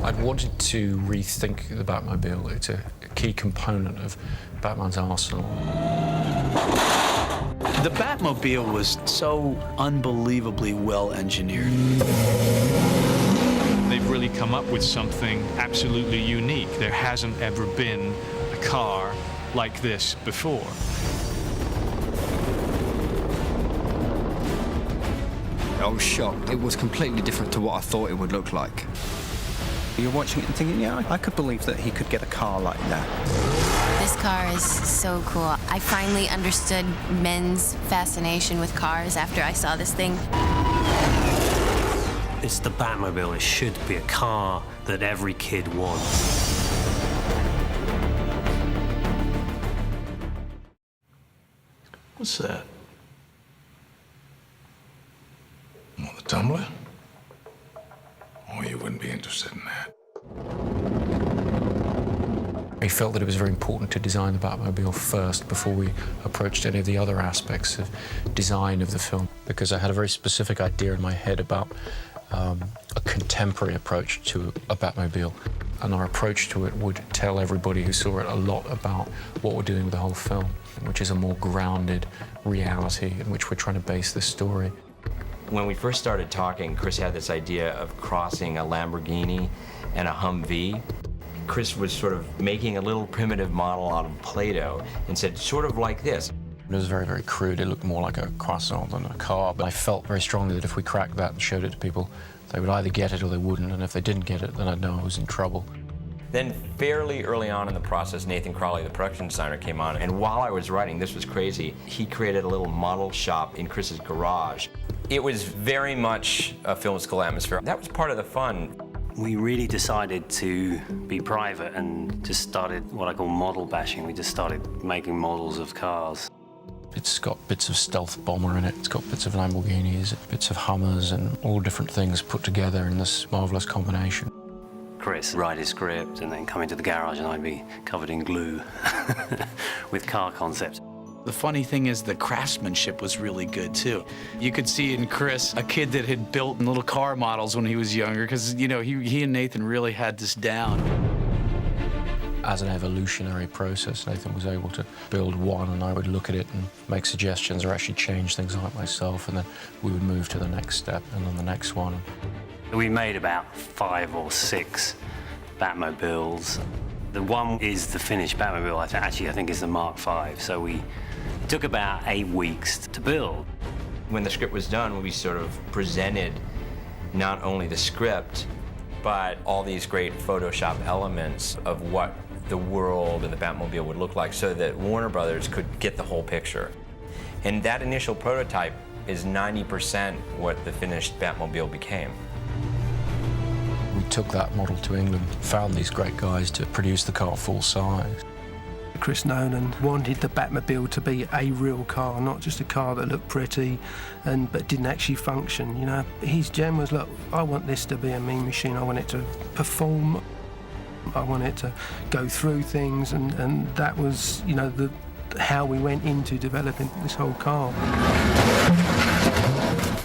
I'd wanted to rethink the Batmobile. It's a key component of Batman's arsenal. The Batmobile was so unbelievably well engineered. They've really come up with something absolutely unique. There hasn't ever been a car like this before. I was shocked. It was completely different to what I thought it would look like. You're watching it and thinking, yeah, I could believe that he could get a car like that. This car is so cool. I finally understood men's fascination with cars after I saw this thing. It's the Batmobile. It should be a car that every kid wants. What's that? Well, the tumbler? Oh, you wouldn't be interested in that. I felt that it was very important to design the Batmobile first before we approached any of the other aspects of design of the film, because I had a very specific idea in my head about a contemporary approach to a Batmobile. And our approach to it would tell everybody who saw it a lot about what we're doing with the whole film, which is a more grounded reality in which we're trying to base this story. When we first started talking, Chris had this idea of crossing a Lamborghini and a Humvee. Chris was sort of making a little primitive model out of Play-Doh and said, sort of like this. It was very, very crude. It looked more like a croissant than a car, but I felt very strongly that if we cracked that and showed it to people, they would either get it or they wouldn't, and if they didn't get it, then I'd know I was in trouble. Then fairly early on in the process, Nathan Crowley, the production designer, came on, and while I was writing, this was crazy, he created a little model shop in Chris's garage. It was very much a film school atmosphere. That was part of the fun. We really decided to be private and just started what I call model bashing. We just started making models of cars. It's got bits of Stealth Bomber in it, it's got bits of Lamborghinis, bits of Hummers, and all different things put together in this marvelous combination. Chris write his script and then come into the garage and I'd be covered in glue with car concepts. The funny thing is the craftsmanship was really good too. You could see in Chris a kid that had built little car models when he was younger, because you know he and Nathan really had this down. As an evolutionary process, Nathan was able to build one and I would look at it and make suggestions or actually change things like myself, and then we would move to the next step and then the next one. We made about 5 or 6 Batmobiles. The one is the finished Batmobile, I think is the Mark V, so we took about 8 weeks to build. When the script was done, we sort of presented not only the script, but all these great Photoshop elements of what the world and the Batmobile would look like so that Warner Brothers could get the whole picture. And that initial prototype is 90% what the finished Batmobile became. We took that model to England, found these great guys to produce the car full size. Chris Nolan wanted the Batmobile to be a real car, not just a car that looked pretty but didn't actually function, you know. His gem was, look, I want this to be a mean machine, I want it to perform, I want it to go through things, and that was, you know, how we went into developing this whole car.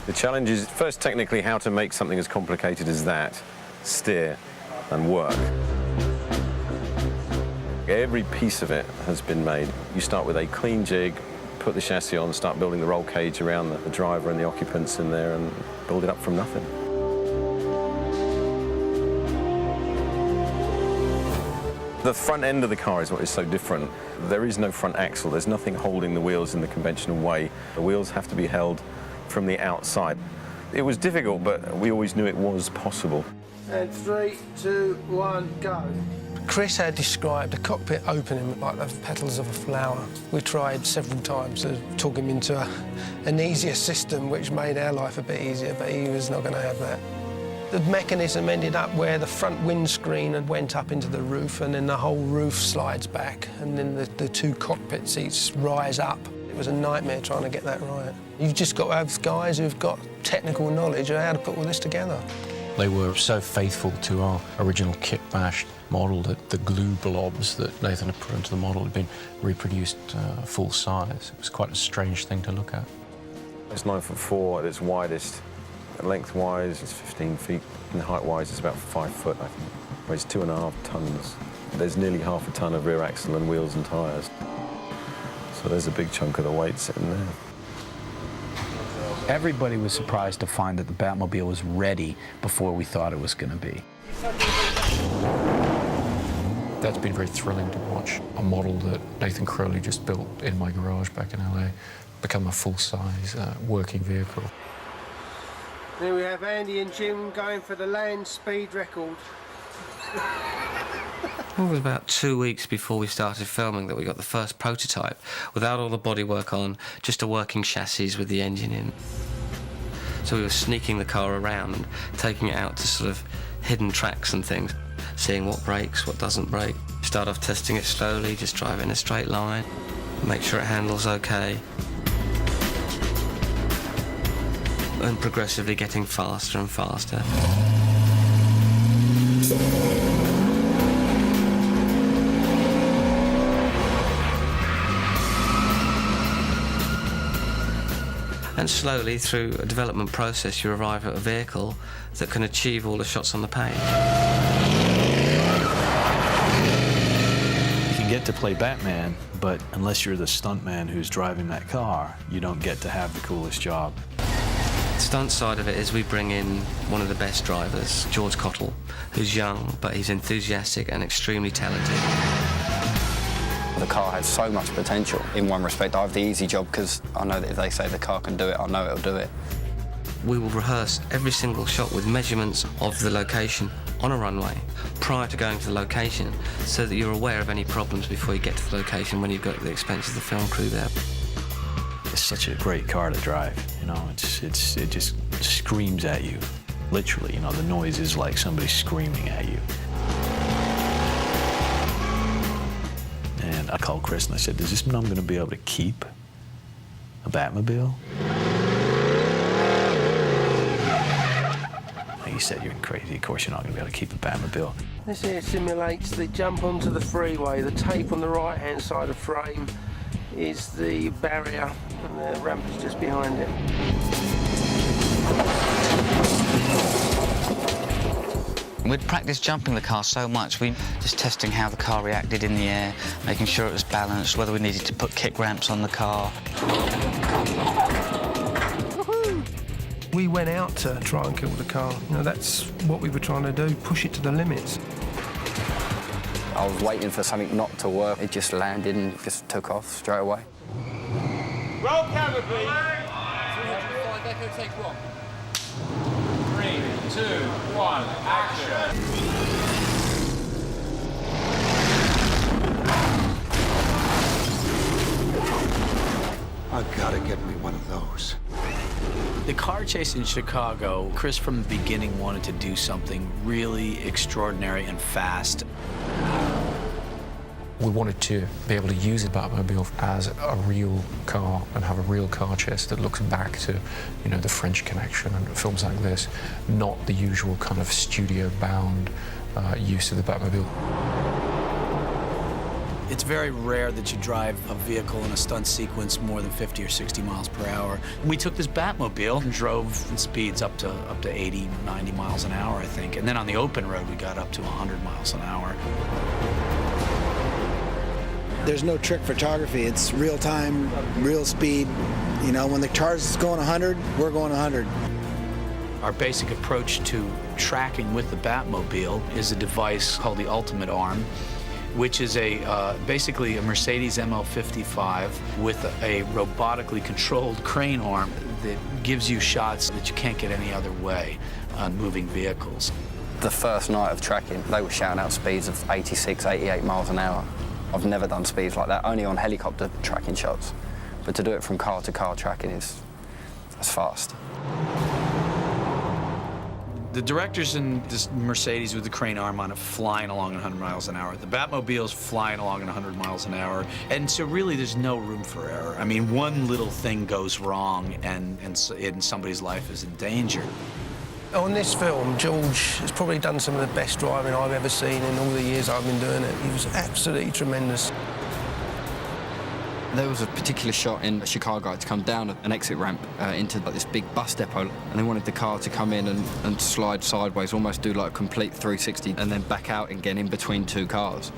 The challenge is first technically how to make something as complicated as that steer and work. Every piece of it has been made. You start with a clean jig, put the chassis on, start building the roll cage around the driver and the occupants in there and build it up from nothing. The front end of the car is what is so different. There is no front axle. There's nothing holding the wheels in the conventional way. The wheels have to be held from the outside. It was difficult, but we always knew it was possible. And 3, 2, 1, go. Chris had described the cockpit opening like the petals of a flower. We tried several times to talk him into an easier system, which made our life a bit easier, but he was not going to have that. The mechanism ended up where the front windscreen went up into the roof, and then the whole roof slides back, and then the 2 cockpit seats rise up. It was a nightmare trying to get that right. You've just got to have guys who've got technical knowledge of how to put all this together. They were so faithful to our original kit bash model that the glue blobs that Nathan had put into the model had been reproduced full size. It was quite a strange thing to look at. It's 9'4" at its widest. Lengthwise, it's 15 feet, and height-wise, it's about 5 foot, I think. It weighs 2.5 tons. There's nearly half a ton of rear axle and wheels and tyres. So there's a big chunk of the weight sitting there. Everybody was surprised to find that the Batmobile was ready before we thought it was going to be. That's been very thrilling to watch. A model that Nathan Crowley just built in my garage back in LA become a full-size working vehicle. Then we have Andy and Jim going for the land speed record. It was about 2 weeks before we started filming that we got the first prototype, without all the bodywork on, just a working chassis with the engine in. So we were sneaking the car around and taking it out to sort of hidden tracks and things, seeing what brakes, what doesn't brake. Start off testing it slowly, just drive it in a straight line, make sure it handles okay. And progressively getting faster and faster. And slowly, through a development process, you arrive at a vehicle that can achieve all the shots on the page. You can get to play Batman, but unless you're the stuntman who's driving that car, you don't get to have the coolest job. The stunt side of it is we bring in one of the best drivers, George Cottle, who's young, but he's enthusiastic and extremely talented. The car has so much potential. In one respect, I have the easy job because I know that if they say the car can do it, I know it'll do it. We will rehearse every single shot with measurements of the location on a runway prior to going to the location so that you're aware of any problems before you get to the location when you've got the expense of the film crew there. It's such a great car to drive, you know, it just screams at you, literally, you know, the noise is like somebody screaming at you. And I called Chris and I said, does this mean I'm going to be able to keep a Batmobile? He said, you're crazy, of course you're not going to be able to keep a Batmobile. This here simulates the jump onto the freeway. The tape on the right-hand side of the frame is the barrier, and the ramp is just behind it. We'd practiced jumping the car so much, we just testing how the car reacted in the air, making sure it was balanced, whether we needed to put kick ramps on the car. We went out to try and kill the car. You know, that's what we were trying to do, push it to the limits. I was waiting for something not to work. It just landed and just took off straight away. Roll camera, please. 305 Echo, take 1. 3, 2, 1, action. I've got to get me one of those. The car chase in Chicago, Chris from the beginning wanted to do something really extraordinary and fast. We wanted to be able to use the Batmobile as a real car and have a real car chase that looks back to, you know, the French Connection and films like this, not the usual kind of studio-bound use of the Batmobile. It's very rare that you drive a vehicle in a stunt sequence more than 50 or 60 miles per hour. We took this Batmobile and drove speeds up to 80, 90 miles an hour, I think. And then on the open road, we got up to 100 miles an hour. There's no trick photography. It's real time, real speed. You know, when the car's going 100, we're going 100. Our basic approach to tracking with the Batmobile is a device called the Ultimate Arm, which is basically a Mercedes ML55 with a robotically controlled crane arm that gives you shots that you can't get any other way on moving vehicles. The first night of tracking, they were shouting out speeds of 86, 88 miles an hour. I've never done speeds like that, only on helicopter tracking shots. But to do it from car to car tracking that's fast. The director's in this Mercedes with the crane arm on it, flying along at 100 miles an hour. The Batmobile's flying along at 100 miles an hour. And so really there's no room for error. I mean, one little thing goes wrong and somebody's life is in danger. On this film, George has probably done some of the best driving I've ever seen in all the years I've been doing it. He was absolutely tremendous. There was a particular shot in Chicago to come down an exit ramp into this big bus depot, and they wanted the car to come in and slide sideways, almost do like a complete 360, and then back out again in between two cars.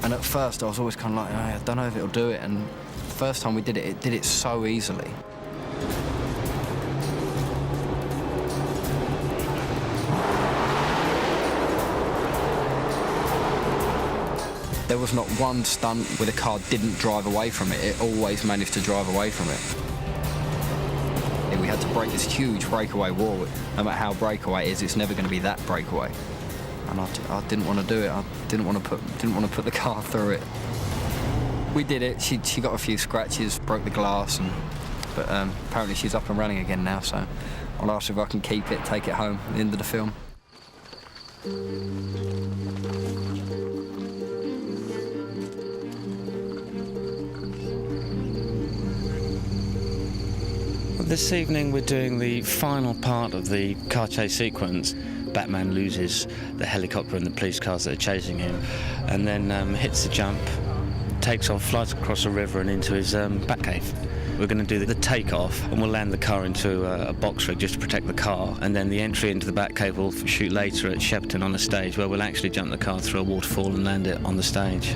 And at first I was always kind of like, I don't know if it'll do it, and the first time we did it did it so easily. There was not one stunt where the car didn't drive away from it. It always managed to drive away from it. We had to break this huge breakaway wall. No matter how breakaway it is, it's never going to be that breakaway. And I didn't want to do it. I didn't want to put the car through it. We did it. She got a few scratches, broke the glass, but apparently she's up and running again now. So I'll ask if I can keep it, take it home at the end of the film. This evening we're doing the final part of the car chase sequence. Batman loses the helicopter and the police cars that are chasing him, and then hits the jump, takes off, flies across a river and into his Batcave. We're going to do the takeoff, and we'll land the car into a box rig just to protect the car, and then the entry into the Batcave we'll shoot later at Shepperton on a stage where we'll actually jump the car through a waterfall and land it on the stage.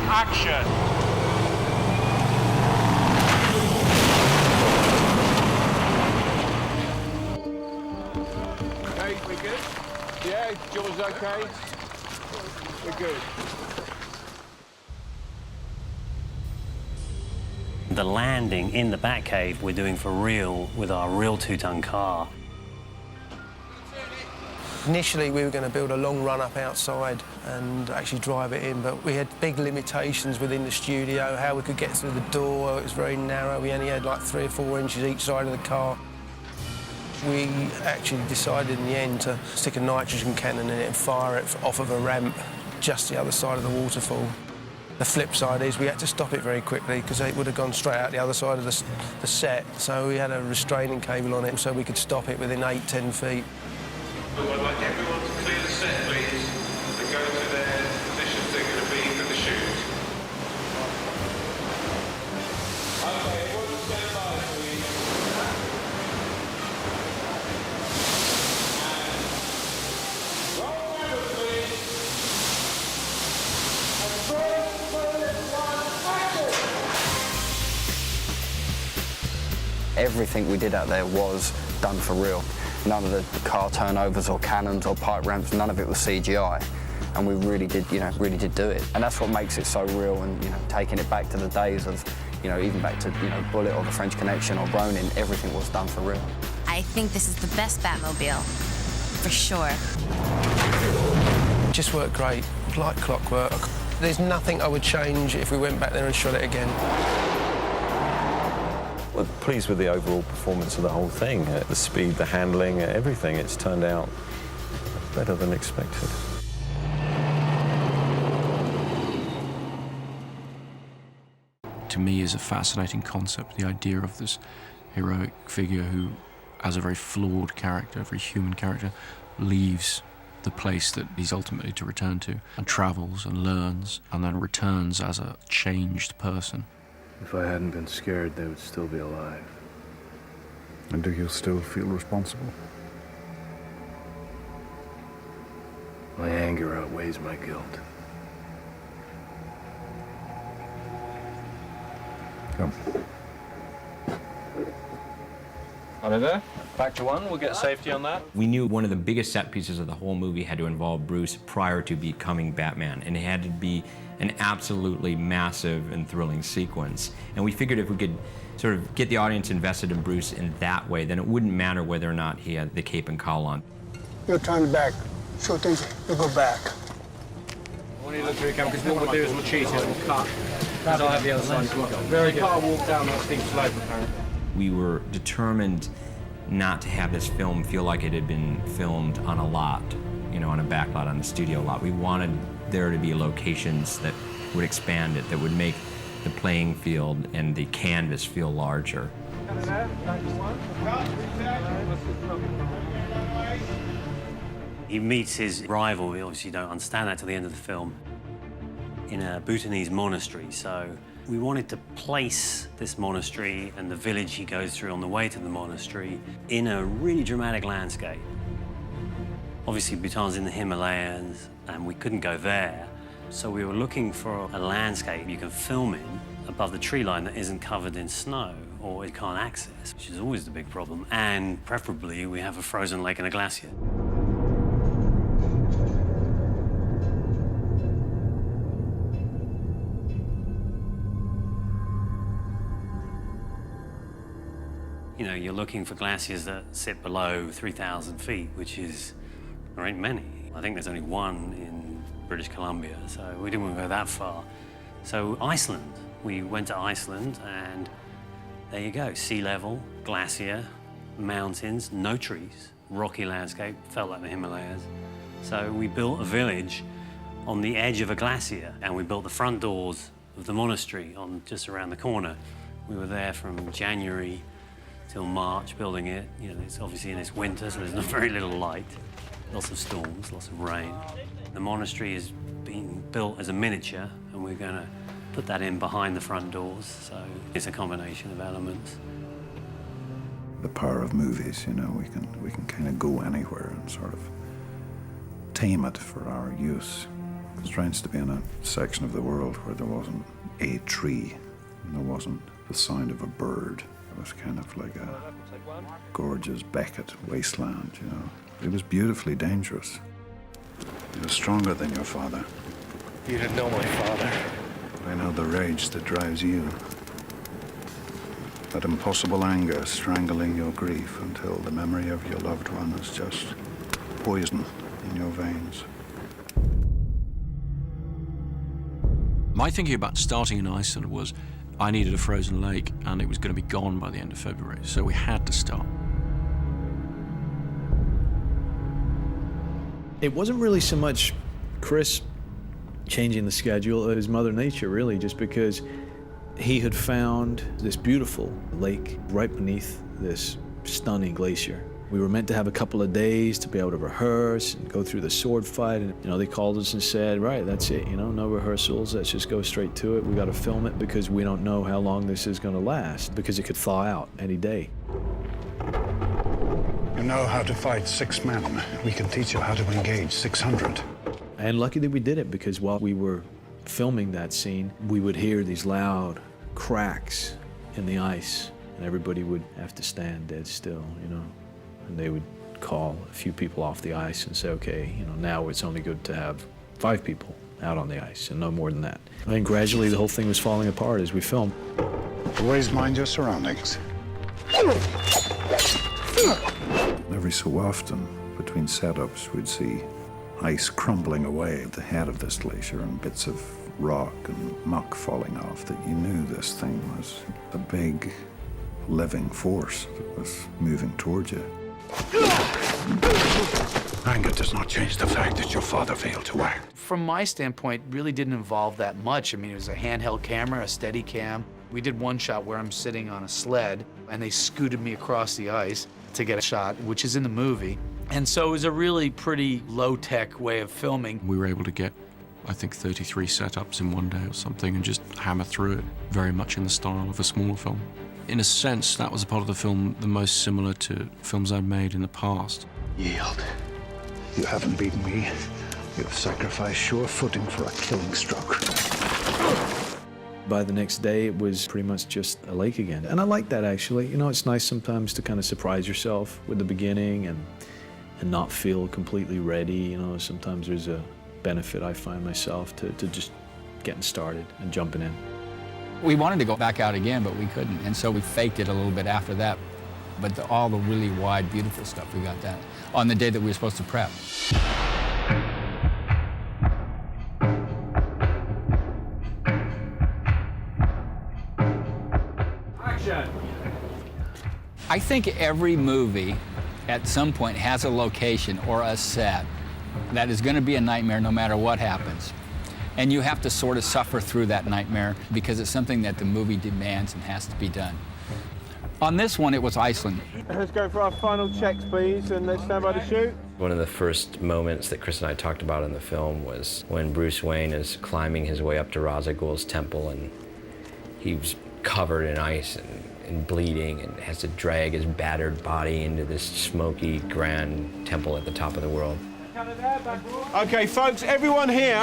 Action! Okay, we good? Yeah, Joel's okay? We're good. The landing in the Batcave we're doing for real with our real 2-ton car. Initially, we were going to build a long run up outside and actually drive it in, but we had big limitations within the studio, how we could get through the door. It was very narrow. We only had like 3 or 4 inches each side of the car. We actually decided in the end to stick a nitrogen cannon in it and fire it off of a ramp just the other side of the waterfall. The flip side is we had to stop it very quickly because it would have gone straight out the other side of the set. So we had a restraining cable on it so we could stop it within 8-10 feet. I'd like everyone to clear the set, please, and go to their positions they're going to be for the shoot. Okay, everyone stand by, please. And roll over, please. And 3, 2, 1, action! Everything we did out there was done for real. None of the car turnovers or cannons or pipe ramps, none of it was CGI. And we really did do it. And that's what makes it so real, and, taking it back to the days of, even back to, Bullet or The French Connection or Ronin, everything was done for real. I think this is the best Batmobile, for sure. It just worked great, like clockwork. There's nothing I would change if we went back there and shot it again. We're pleased with the overall performance of the whole thing. The speed, the handling, everything. It's turned out better than expected. To me is a fascinating concept, the idea of this heroic figure who, as a very flawed character, a very human character, leaves the place that he's ultimately to return to and travels and learns and then returns as a changed person. If I hadn't been scared, they would still be alive. And do you still feel responsible? My anger outweighs my guilt. Come. Out there. Back to one. We'll get safety on that. We knew one of the biggest set pieces of the whole movie had to involve Bruce prior to becoming Batman, and it had to be an absolutely massive and thrilling sequence. And we figured if we could sort of get the audience invested in Bruce in that way, then it wouldn't matter whether or not he had the cape and cowl on. You're turning back. Sure thing. You go back. I want you to look through the camera, because what we'll do is we'll cheat it. We'll cut. Because I'll have the other side as well. Very good. Car walk down that steep slope, apparently. We were determined not to have this film feel like it had been filmed on a lot, you know, on a back lot, on the studio lot. We wanted there to be locations that would expand it, that would make the playing field and the canvas feel larger. He meets his rival, we obviously don't understand that till the end of the film, in a Bhutanese monastery. So we wanted to place this monastery and the village he goes through on the way to the monastery in a really dramatic landscape. Obviously, Bhutan's in the Himalayas, and we couldn't go there. So we were looking for a landscape you can film in above the tree line that isn't covered in snow or it can't access, which is always the big problem. And preferably, we have a frozen lake and a glacier. You know, you're looking for glaciers that sit below 3,000 feet, which is, there ain't many. I think there's only one in British Columbia, so we didn't want to go that far. So Iceland, we went to Iceland, and there you go, sea level, glacier, mountains, no trees, rocky landscape, felt like the Himalayas. So we built a village on the edge of a glacier, and we built the front doors of the monastery on just around the corner. We were there from January till March building it. You know, it's obviously in this winter, so there's not very little light. Lots of storms, lots of rain. The monastery is being built as a miniature, and we're going to put that in behind the front doors, so it's a combination of elements. The power of movies, you know, we can kind of go anywhere and sort of tame it for our use. It's strange to be in a section of the world where there wasn't a tree, and there wasn't the sound of a bird. It was kind of like a gorgeous Beckett wasteland, you know. It was beautifully dangerous. He was stronger than your father. You didn't know my father. I know the rage that drives you. That impossible anger strangling your grief until the memory of your loved one is just poison in your veins. My thinking about starting in Iceland was I needed a frozen lake, and it was going to be gone by the end of February, so we had to start. It wasn't really so much Chris changing the schedule as Mother Nature, really, just because he had found this beautiful lake right beneath this stunning glacier. We were meant to have a couple of days to be able to rehearse and go through the sword fight. And, you know, they called us and said, right, that's it, you know, no rehearsals, let's just go straight to it. We got to film it because we don't know how long this is going to last, because it could thaw out any day. You know how to fight 6 men. We can teach you how to engage 600. And lucky that we did it, because while we were filming that scene, we would hear these loud cracks in the ice, and everybody would have to stand dead still, you know. And they would call a few people off the ice and say, okay, you know, now it's only good to have 5 people out on the ice and no more than that. And gradually the whole thing was falling apart as we filmed. Always mind your surroundings. Every so often, between setups, we'd see ice crumbling away at the head of this glacier and bits of rock and muck falling off, that you knew this thing was a big, living force that was moving towards you. Anger does not change the fact that your father failed to act. From my standpoint, really didn't involve that much. I mean, it was a handheld camera, a steady cam. We did one shot where I'm sitting on a sled, and they scooted me across the ice to get a shot, which is in the movie. And so it was a really pretty low-tech way of filming. We were able to get, I think, 33 setups in one day or something and just hammer through it, very much in the style of a smaller film. In a sense, that was a part of the film the most similar to films I'd made in the past. Yield. You haven't beaten me. You have sacrificed sure footing for a killing stroke. By the next day, it was pretty much just a lake again. And I like that, actually. You know, it's nice sometimes to kind of surprise yourself with the beginning and not feel completely ready. You know, sometimes there's a benefit, I find myself, to just getting started and jumping in. We wanted to go back out again, but we couldn't. And so we faked it a little bit after that. But all the really wide, beautiful stuff, we got that on the day that we were supposed to prep. I think every movie at some point has a location or a set that is going to be a nightmare no matter what happens. And you have to sort of suffer through that nightmare because it's something that the movie demands and has to be done. On this one, it was Iceland. Let's go for our final checks, please, and let's stand by to shoot. One of the first moments that Chris and I talked about in the film was when Bruce Wayne is climbing his way up to Ra's al Ghul's temple, and he's covered in ice and bleeding and has to drag his battered body into this smoky grand temple at the top of the world. Okay, folks, everyone here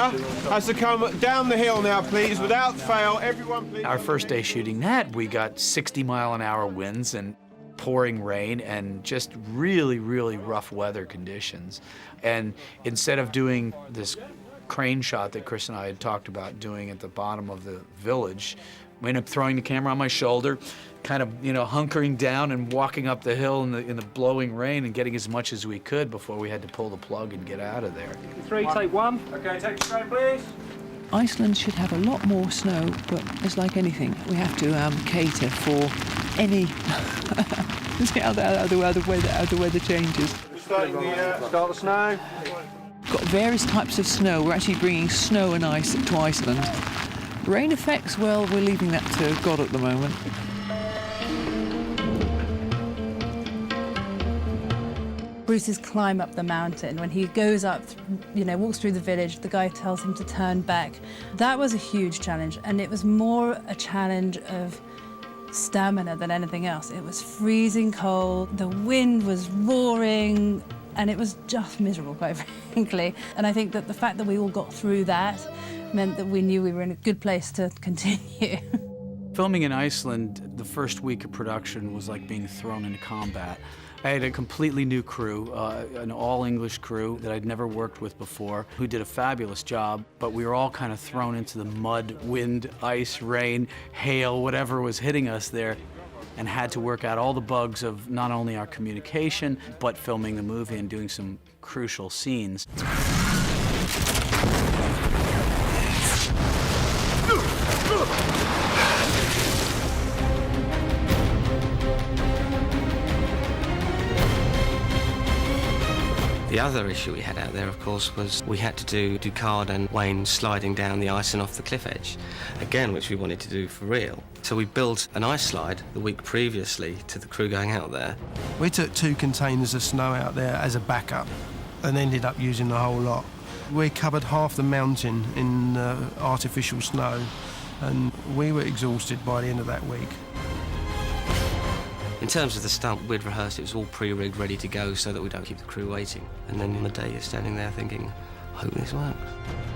has to come down the hill now, please, without fail. Everyone, please. Our first day shooting that, we got 60-mile-an-hour winds and pouring rain and just really, really rough weather conditions. And instead of doing this crane shot that Chris and I had talked about doing at the bottom of the village, we ended up throwing the camera on my shoulder, kind of, you know, hunkering down and walking up the hill in the blowing rain and getting as much as we could before we had to pull the plug and get out of there. 3, take 1. Okay, take the strain, please. Iceland should have a lot more snow, but it's like anything. We have to cater for any how the weather changes. Start the snow. Got various types of snow. We're actually bringing snow and ice to Iceland. Rain effects, well, we're leaving that to God at the moment. Bruce's climb up the mountain. When he goes up, walks through the village, the guy tells him to turn back. That was a huge challenge, and it was more a challenge of stamina than anything else. It was freezing cold, the wind was roaring, and it was just miserable, quite frankly. And I think that the fact that we all got through that meant that we knew we were in a good place to continue. Filming in Iceland, the first week of production was like being thrown into combat. I had a completely new crew, an all-English crew that I'd never worked with before, who did a fabulous job, but we were all kind of thrown into the mud, wind, ice, rain, hail, whatever was hitting us there, and had to work out all the bugs of not only our communication, but filming the movie and doing some crucial scenes. The other issue we had out there, of course, was we had to do Ducard and Wayne sliding down the ice and off the cliff edge, again, which we wanted to do for real. So we built an ice slide the week previously to the crew going out there. We took 2 containers of snow out there as a backup and ended up using the whole lot. We covered half the mountain in artificial snow, and we were exhausted by the end of that week. In terms of the stunt, we'd rehearsed, it was all pre-rigged, ready to go so that we don't keep the crew waiting. And then on the day you're standing there thinking, I hope this works.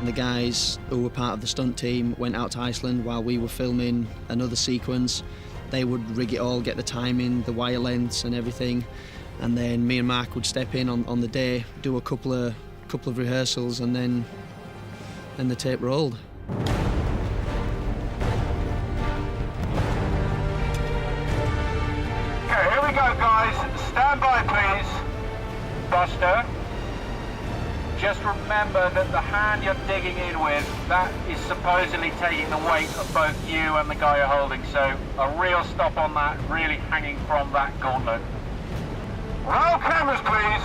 The guys who were part of the stunt team went out to Iceland while we were filming another sequence. They would rig it all, get the timing, the wire lengths and everything. And then me and Mark would step in on the day, do a couple of rehearsals, and then the tape rolled. Stand by, please. Buster. Just remember that the hand you're digging in with, that is supposedly taking the weight of both you and the guy you're holding, so a real stop on that, really hanging from that gauntlet. Roll cameras, please.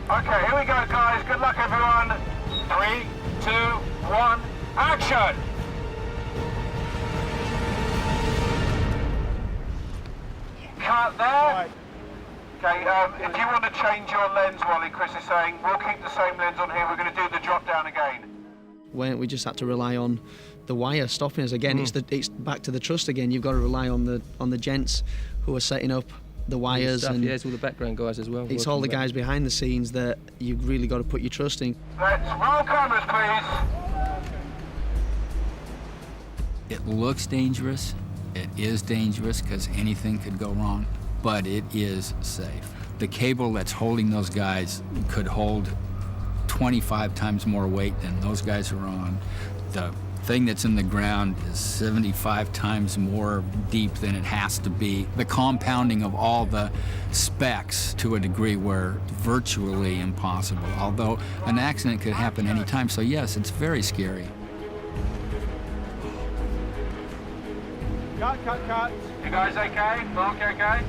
Okay, here we go, guys. Good luck, everyone. 3, 2, 1, action! Cut there. Okay, if you want to change your lens, Wally, Chris is saying, we'll keep the same lens on here. We're going to do the drop down again. when we just had to rely on the wire stopping us again. It's back to the trust again. You've got to rely on the gents who are setting up the wires and yeah, it's all the background guys as well. It's all the guys behind the scenes that you've really got to put your trust in. Let's roll cameras, please. It looks dangerous. It is dangerous because anything could go wrong, but it is safe. The cable that's holding those guys could hold 25 times more weight than those guys are on. The thing that's in the ground is 75 times more deep than it has to be. The compounding of all the specs to a degree were virtually impossible, although an accident could happen anytime. So yes, it's very scary. Cut. You guys okay? Mark, okay?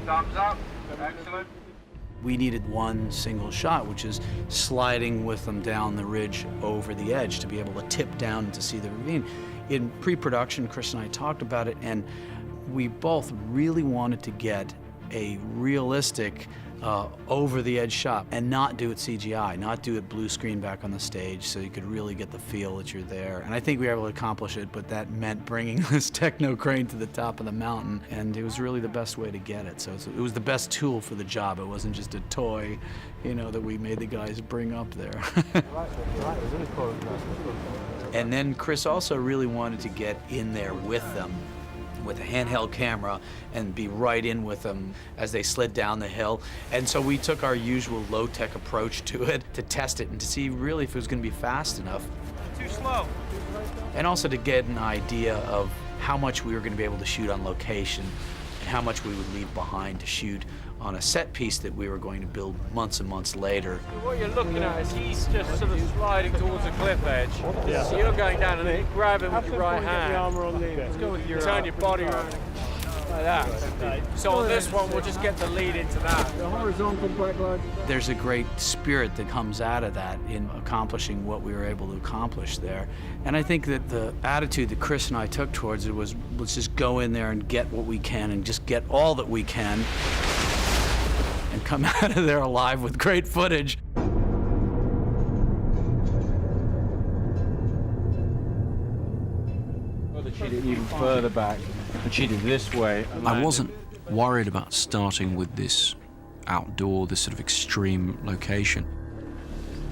Thumbs up. Excellent. We needed one single shot, which is sliding with them down the ridge over the edge to be able to tip down to see the ravine. In pre-production, Chris and I talked about it, and we both really wanted to get a realistic over-the-edge shot and not do it CGI, not do it blue screen back on the stage so you could really get the feel that you're there. And I think we were able to accomplish it, but that meant bringing this techno crane to the top of the mountain, and it was really the best way to get it. So it was the best tool for the job. It wasn't just a toy, you know, that we made the guys bring up there. And then Chris also really wanted to get in there with them with a handheld camera and be right in with them as they slid down the hill. And so we took our usual low-tech approach to it to test it and to see really if it was going to be fast enough. Too slow. And also to get an idea of how much we were going to be able to shoot on location and how much we would leave behind to shoot on a set piece that we were going to build months and months later. What you're looking at is he's just sort of sliding towards the cliff edge. Yeah. So you're going down and then you grab him with your right hand. Turn your body around like that. So on this one, we'll just get the lead into that. The horizontal backline. There's a great spirit that comes out of that in accomplishing what we were able to accomplish there. And I think that the attitude that Chris and I took towards it was, let's just go in there and get what we can and just get all that we can and come out of there alive with great footage. Shoot it even further back and shoot it this way. I wasn't worried about starting with this outdoor, this sort of extreme location.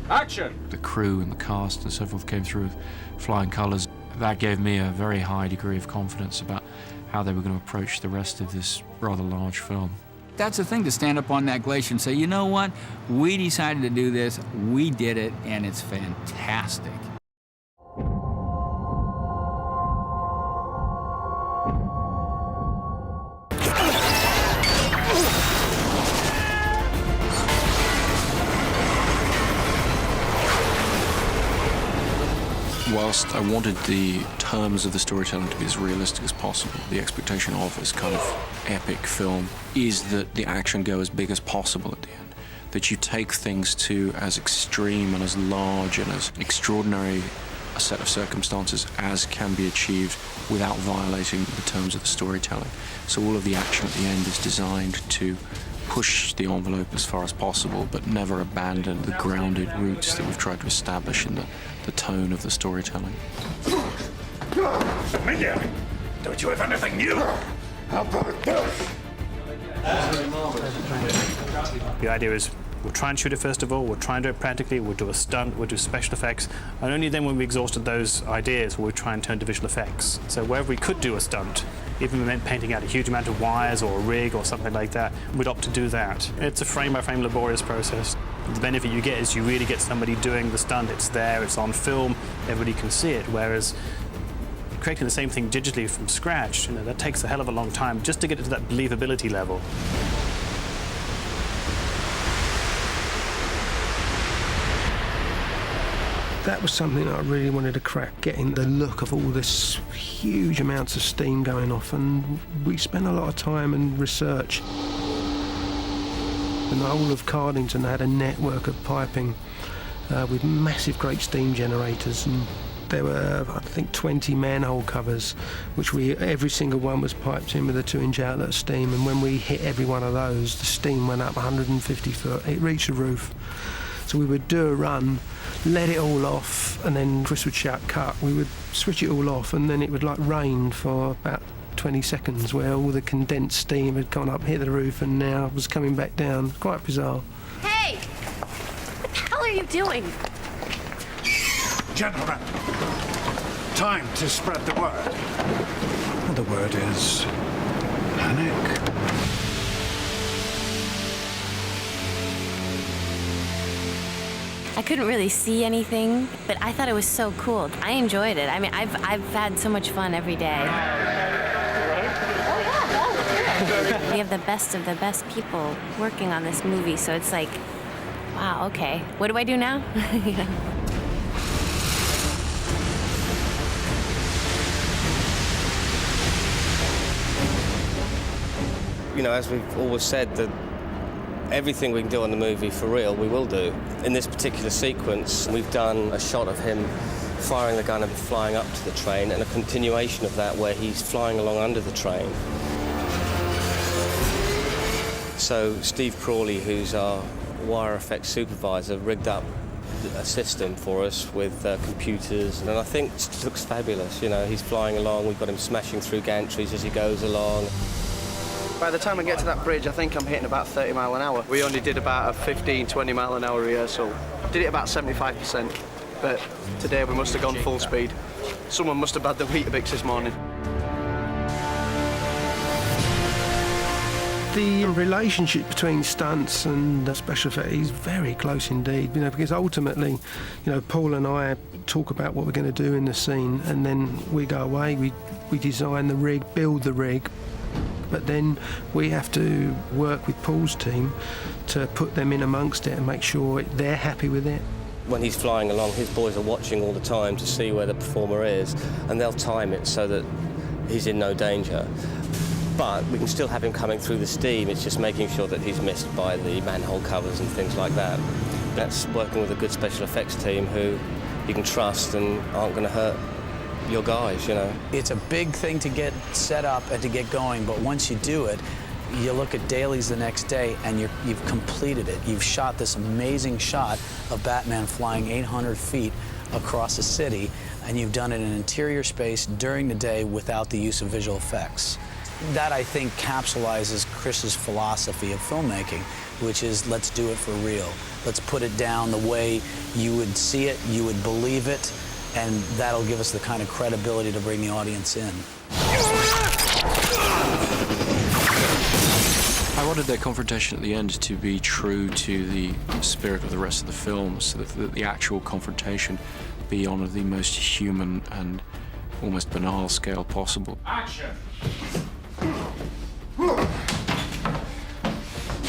Action! The crew and the cast and so forth came through with flying colours. That gave me a very high degree of confidence about how they were going to approach the rest of this rather large film. That's the thing, to stand up on that glacier and say, you know what, we decided to do this, we did it, and it's fantastic. Whilst I wanted the terms of the storytelling to be as realistic as possible, the expectation of this kind of epic film is that the action go as big as possible at the end. That you take things to as extreme and as large and as extraordinary a set of circumstances as can be achieved without violating the terms of the storytelling. So all of the action at the end is designed to push the envelope as far as possible, but never abandon the grounded roots that we've tried to establish in the tone of the storytelling. Miguel, don't you have anything new? How about this? The idea is we'll try and shoot it first of all, we'll try and do it practically, we'll do a stunt, we'll do special effects, and only then when we exhausted those ideas will we try and turn to visual effects. So wherever we could do a stunt, even if it meant painting out a huge amount of wires or a rig or something like that, we'd opt to do that. It's a frame-by-frame laborious process. The benefit you get is you really get somebody doing the stunt. It's there, it's on film, everybody can see it, whereas creating the same thing digitally from scratch, you know, that takes a hell of a long time just to get it to that believability level. That was something that I really wanted to crack, getting the look of all this huge amounts of steam going off, and we spent a lot of time and research. And the whole of Cardington had a network of piping with massive great steam generators, and there were, I think, 20 manhole covers, which every single one was piped in with a 2-inch outlet of steam, and when we hit every one of those, the steam went up 150 foot. It reached the roof. So we would do a run, let it all off, and then Chris would shout cut. We would switch it all off, and then it would like rain for about 20 seconds where all the condensed steam had gone up, hit the roof, and now was coming back down. Quite bizarre. Hey! What the hell are you doing? Gentlemen, time to spread the word. And the word is panic. I couldn't really see anything, but I thought it was so cool. I enjoyed it. I mean, I've had so much fun every day. We have the best of the best people working on this movie, so it's like, wow, okay. What do I do now? You know? You know, as we've always said, that everything we can do on the movie for real, we will do. In this particular sequence, we've done a shot of him firing the gun and flying up to the train, and a continuation of that where he's flying along under the train. So Steve Crawley, who's our wire effects supervisor, rigged up a system for us with computers, and I think it looks fabulous. You know, he's flying along, we've got him smashing through gantries as he goes along. By the time I get to that bridge, I think I'm hitting about 30 mile an hour. We only did about a 15, 20 mile an hour rehearsal. Did it about 75%, but today we must have gone full speed. Someone must have had the Weetabix this morning. The relationship between stunts and special effects is very close indeed, you know, because ultimately, you know, Paul and I talk about what we're going to do in the scene, and then we go away, we design the rig, build the rig, but then we have to work with Paul's team to put them in amongst it and make sure they're happy with it. When he's flying along, his boys are watching all the time to see where the performer is, and they'll time it so that he's in no danger. But we can still have him coming through the steam. It's just making sure that he's missed by the manhole covers and things like that. That's working with a good special effects team who you can trust and aren't going to hurt your guys, you know. It's a big thing to get set up and to get going, but once you do it, you look at dailies the next day and you've completed it. You've shot this amazing shot of Batman flying 800 feet across a city, and you've done it in an interior space during the day without the use of visual effects. That, I think, capsulizes Chris's philosophy of filmmaking, which is let's do it for real. Let's put it down the way you would see it, you would believe it, and that'll give us the kind of credibility to bring the audience in. I wanted their confrontation at the end to be true to the spirit of the rest of the film, so that the actual confrontation be on the most human and almost banal scale possible. Action!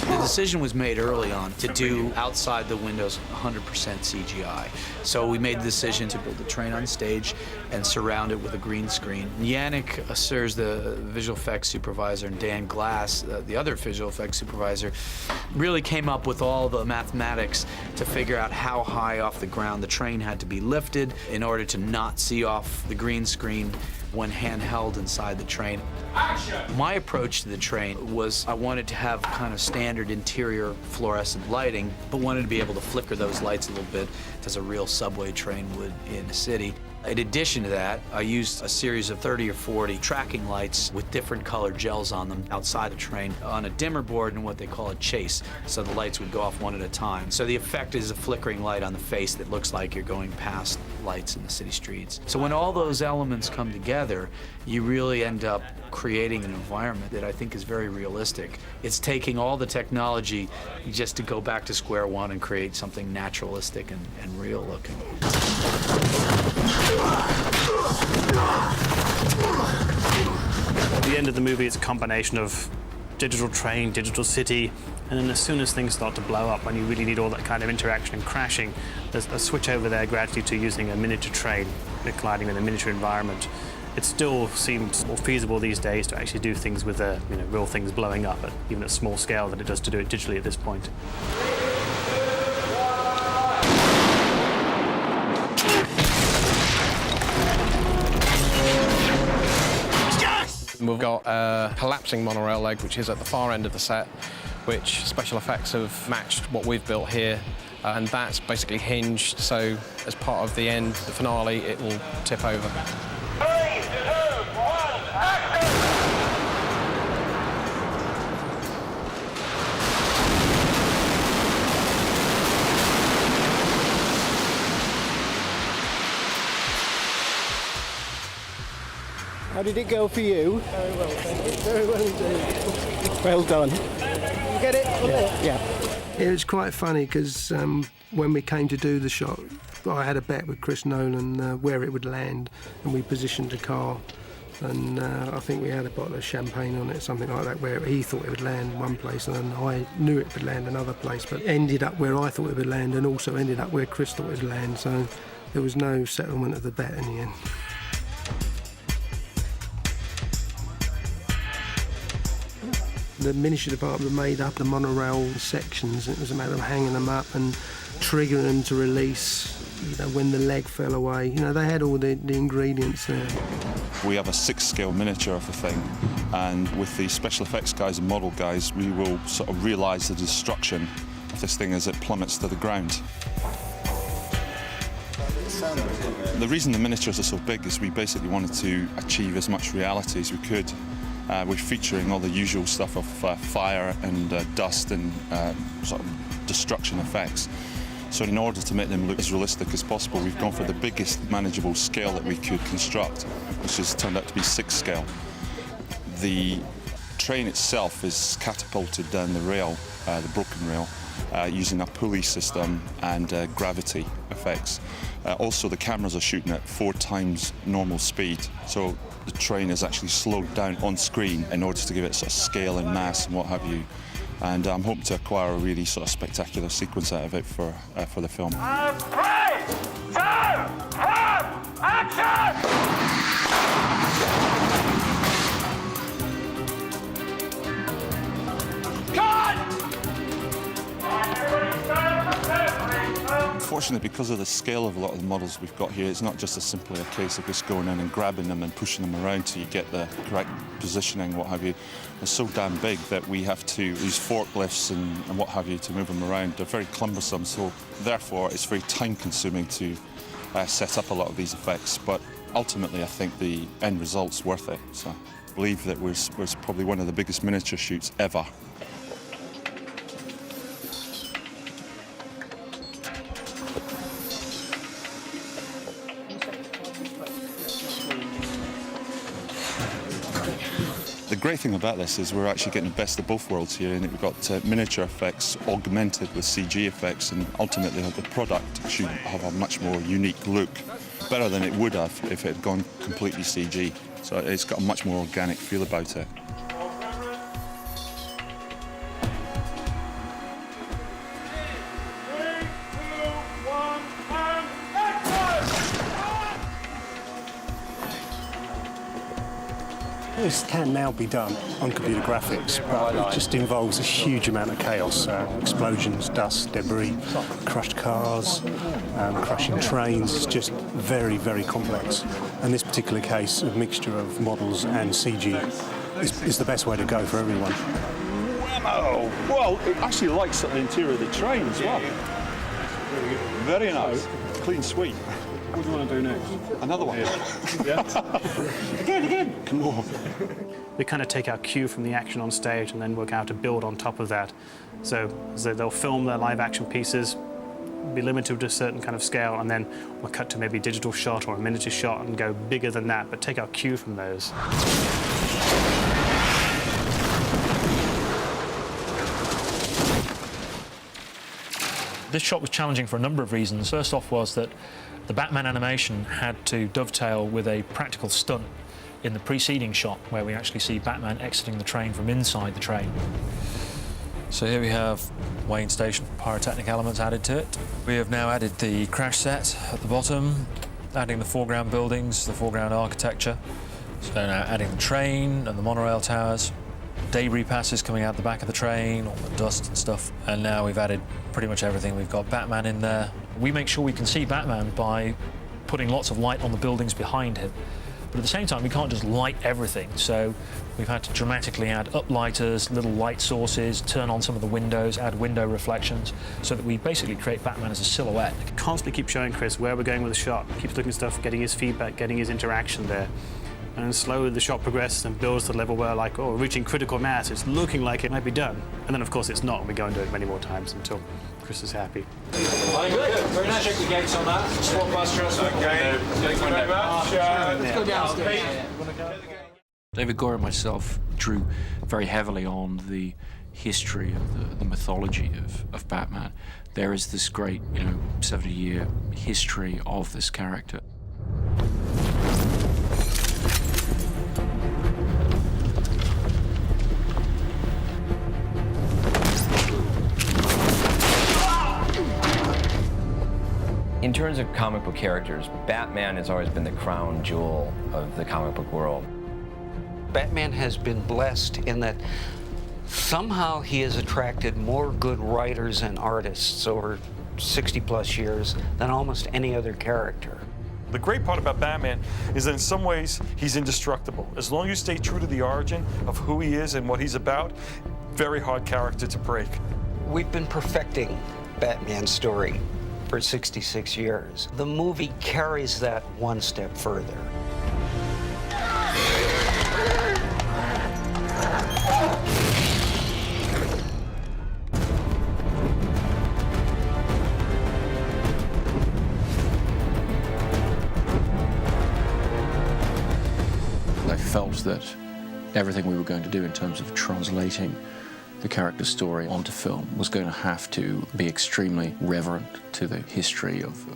The decision was made early on to do outside the windows 100% CGI. So we made the decision to build the train on stage and surround it with a green screen. Yannick Assers, the visual effects supervisor, and Dan Glass, the other visual effects supervisor, really came up with all the mathematics to figure out how high off the ground the train had to be lifted in order to not see off the green screen when handheld inside the train. Action! My approach to the train was I wanted to have kind of standard interior fluorescent lighting, but wanted to be able to flicker those lights a little bit as a real subway train would in a city. In addition to that, I used a series of 30 or 40 tracking lights with different colored gels on them outside the train on a dimmer board and what they call a chase, so the lights would go off one at a time. So the effect is a flickering light on the face that looks like you're going past lights in the city streets. So when all those elements come together, you really end up creating an environment that I think is very realistic. It's taking all the technology just to go back to square one and create something naturalistic and real looking. At the end of the movie, it's a combination of digital train, digital city, and then as soon as things start to blow up and you really need all that kind of interaction and crashing, there's a switch over there gradually to using a miniature train, colliding in a miniature environment. It still seems more feasible these days to actually do things with real things blowing up, even at small scale, than it does to do it digitally at this point. We've got a collapsing monorail leg, which is at the far end of the set, which special effects have matched what we've built here and that's basically hinged, so as part of the end, the finale, it will tip over. 3, 2, 1, action! How did it go for you? Very well, thank you. Very well indeed. Well done. You get it? Yeah. It was quite funny because when we came to do the shot, I had a bet with Chris Nolan where it would land, and we positioned the car. And I think we had a bottle of champagne on it, something like that, where he thought it would land one place, and I knew it would land another place, but ended up where I thought it would land, and also ended up where Chris thought it would land. So there was no settlement of the bet in the end. The miniature department made up the monorail sections. It was a matter of hanging them up and triggering them to release, when the leg fell away. They had all the ingredients there. We have a 6-scale miniature of the thing, and with the special effects guys and model guys, we will sort of realise the destruction of this thing as it plummets to the ground. The reason the miniatures are so big is we basically wanted to achieve as much reality as we could. We're featuring all the usual stuff of fire and dust and sort of destruction effects. So in order to make them look as realistic as possible, we've gone for the biggest manageable scale that we could construct, which has turned out to be 6-scale. The train itself is catapulted down the rail, the broken rail, using a pulley system and gravity effects. Also, the cameras are shooting at 4 times normal speed, so the train is actually slowed down on screen in order to give it sort of scale and mass and what have you. And I'm hoping to acquire a really sort of spectacular sequence out of it for the film. 3, 2, 1, action! Unfortunately, because of the scale of a lot of the models we've got here, it's not just simply a case of just going in and grabbing them and pushing them around till you get the correct positioning, what have you. They're so damn big that we have to use forklifts and what have you to move them around. They're very cumbersome, so therefore it's very time-consuming to set up a lot of these effects. But ultimately, I think the end result's worth it. So I believe that we're probably one of the biggest miniature shoots ever. The great thing about this is we're actually getting the best of both worlds here, and we've got miniature effects augmented with CG effects, and ultimately the product should have a much more unique look, better than it would have if it had gone completely CG. So it's got a much more organic feel about it. This can now be done on computer graphics, but it just involves a huge amount of chaos. Explosions, dust, debris, crushed cars, crashing trains. It's just very, very complex. In this particular case, a mixture of models and CG is the best way to go for everyone. Wow! Well, it actually lights up the interior of the train as well. Very nice. Clean sweep. What do you want to do next? Another one. Yeah. Again. Come on. We kind of take our cue from the action on stage and then work out to build on top of that. So they'll film their live action pieces, be limited to a certain kind of scale, and then we'll cut to maybe a digital shot or a miniature shot and go bigger than that, but take our cue from those. This shot was challenging for a number of reasons. First off was that the Batman animation had to dovetail with a practical stunt in the preceding shot, where we actually see Batman exiting the train from inside the train. So here we have Wayne Station, pyrotechnic elements added to it. We have now added the crash set at the bottom, adding the foreground buildings, the foreground architecture. So now adding the train and the monorail towers, debris passes coming out the back of the train, all the dust and stuff. And now we've added pretty much everything. We've got Batman in there. We make sure we can see Batman by putting lots of light on the buildings behind him. But at the same time, we can't just light everything. So we've had to dramatically add uplighters, little light sources, turn on some of the windows, add window reflections, so that we basically create Batman as a silhouette. Constantly keep showing Chris where we're going with the shot, keeps looking at stuff, getting his feedback, getting his interaction there. And slowly the shot progresses and builds to the level where, like, oh, we're reaching critical mass, it's looking like it might be done. And then, of course, it's not, and we go and do it many more times until Chris is happy. Good. Very nice. Check the gates on that. Swap bus transfer. Okay. Thank you very much. Let's go downstairs. David Goyer and myself drew very heavily on the history of the mythology of Batman. There is this great, 70-year history of this character. In terms of comic book characters, Batman has always been the crown jewel of the comic book world. Batman has been blessed in that somehow he has attracted more good writers and artists over 60-plus years than almost any other character. The great part about Batman is that in some ways he's indestructible. As long as you stay true to the origin of who he is and what he's about, very hard character to break. We've been perfecting Batman's story for 66 years. The movie carries that one step further. I felt that everything we were going to do in terms of translating the character's story onto film was going to have to be extremely reverent to the history of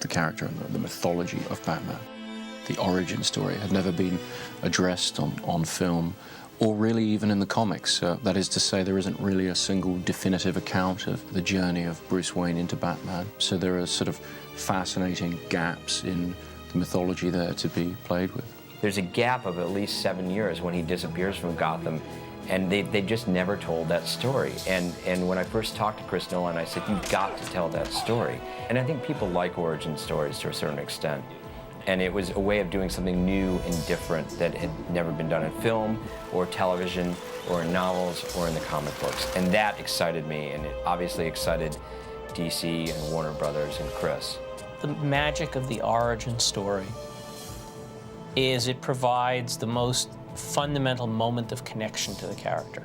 the character and the mythology of Batman. The origin story had never been addressed on film, or really even in the comics. That is to say, there isn't really a single definitive account of the journey of Bruce Wayne into Batman. So there are sort of fascinating gaps in the mythology there to be played with. There's a gap of at least 7 years when he disappears from Gotham, and they just never told that story. And when I first talked to Chris Nolan, I said, you've got to tell that story. And I think people like origin stories to a certain extent. And it was a way of doing something new and different that had never been done in film or television or in novels or in the comic books. And that excited me, and it obviously excited DC and Warner Brothers and Chris. The magic of the origin story is it provides the most fundamental moment of connection to the character.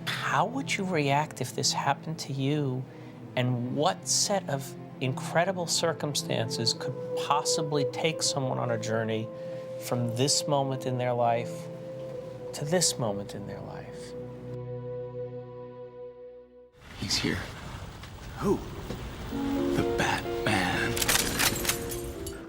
How would you react if this happened to you, and what set of incredible circumstances could possibly take someone on a journey from this moment in their life to this moment in their life? He's here. Who? The Batman.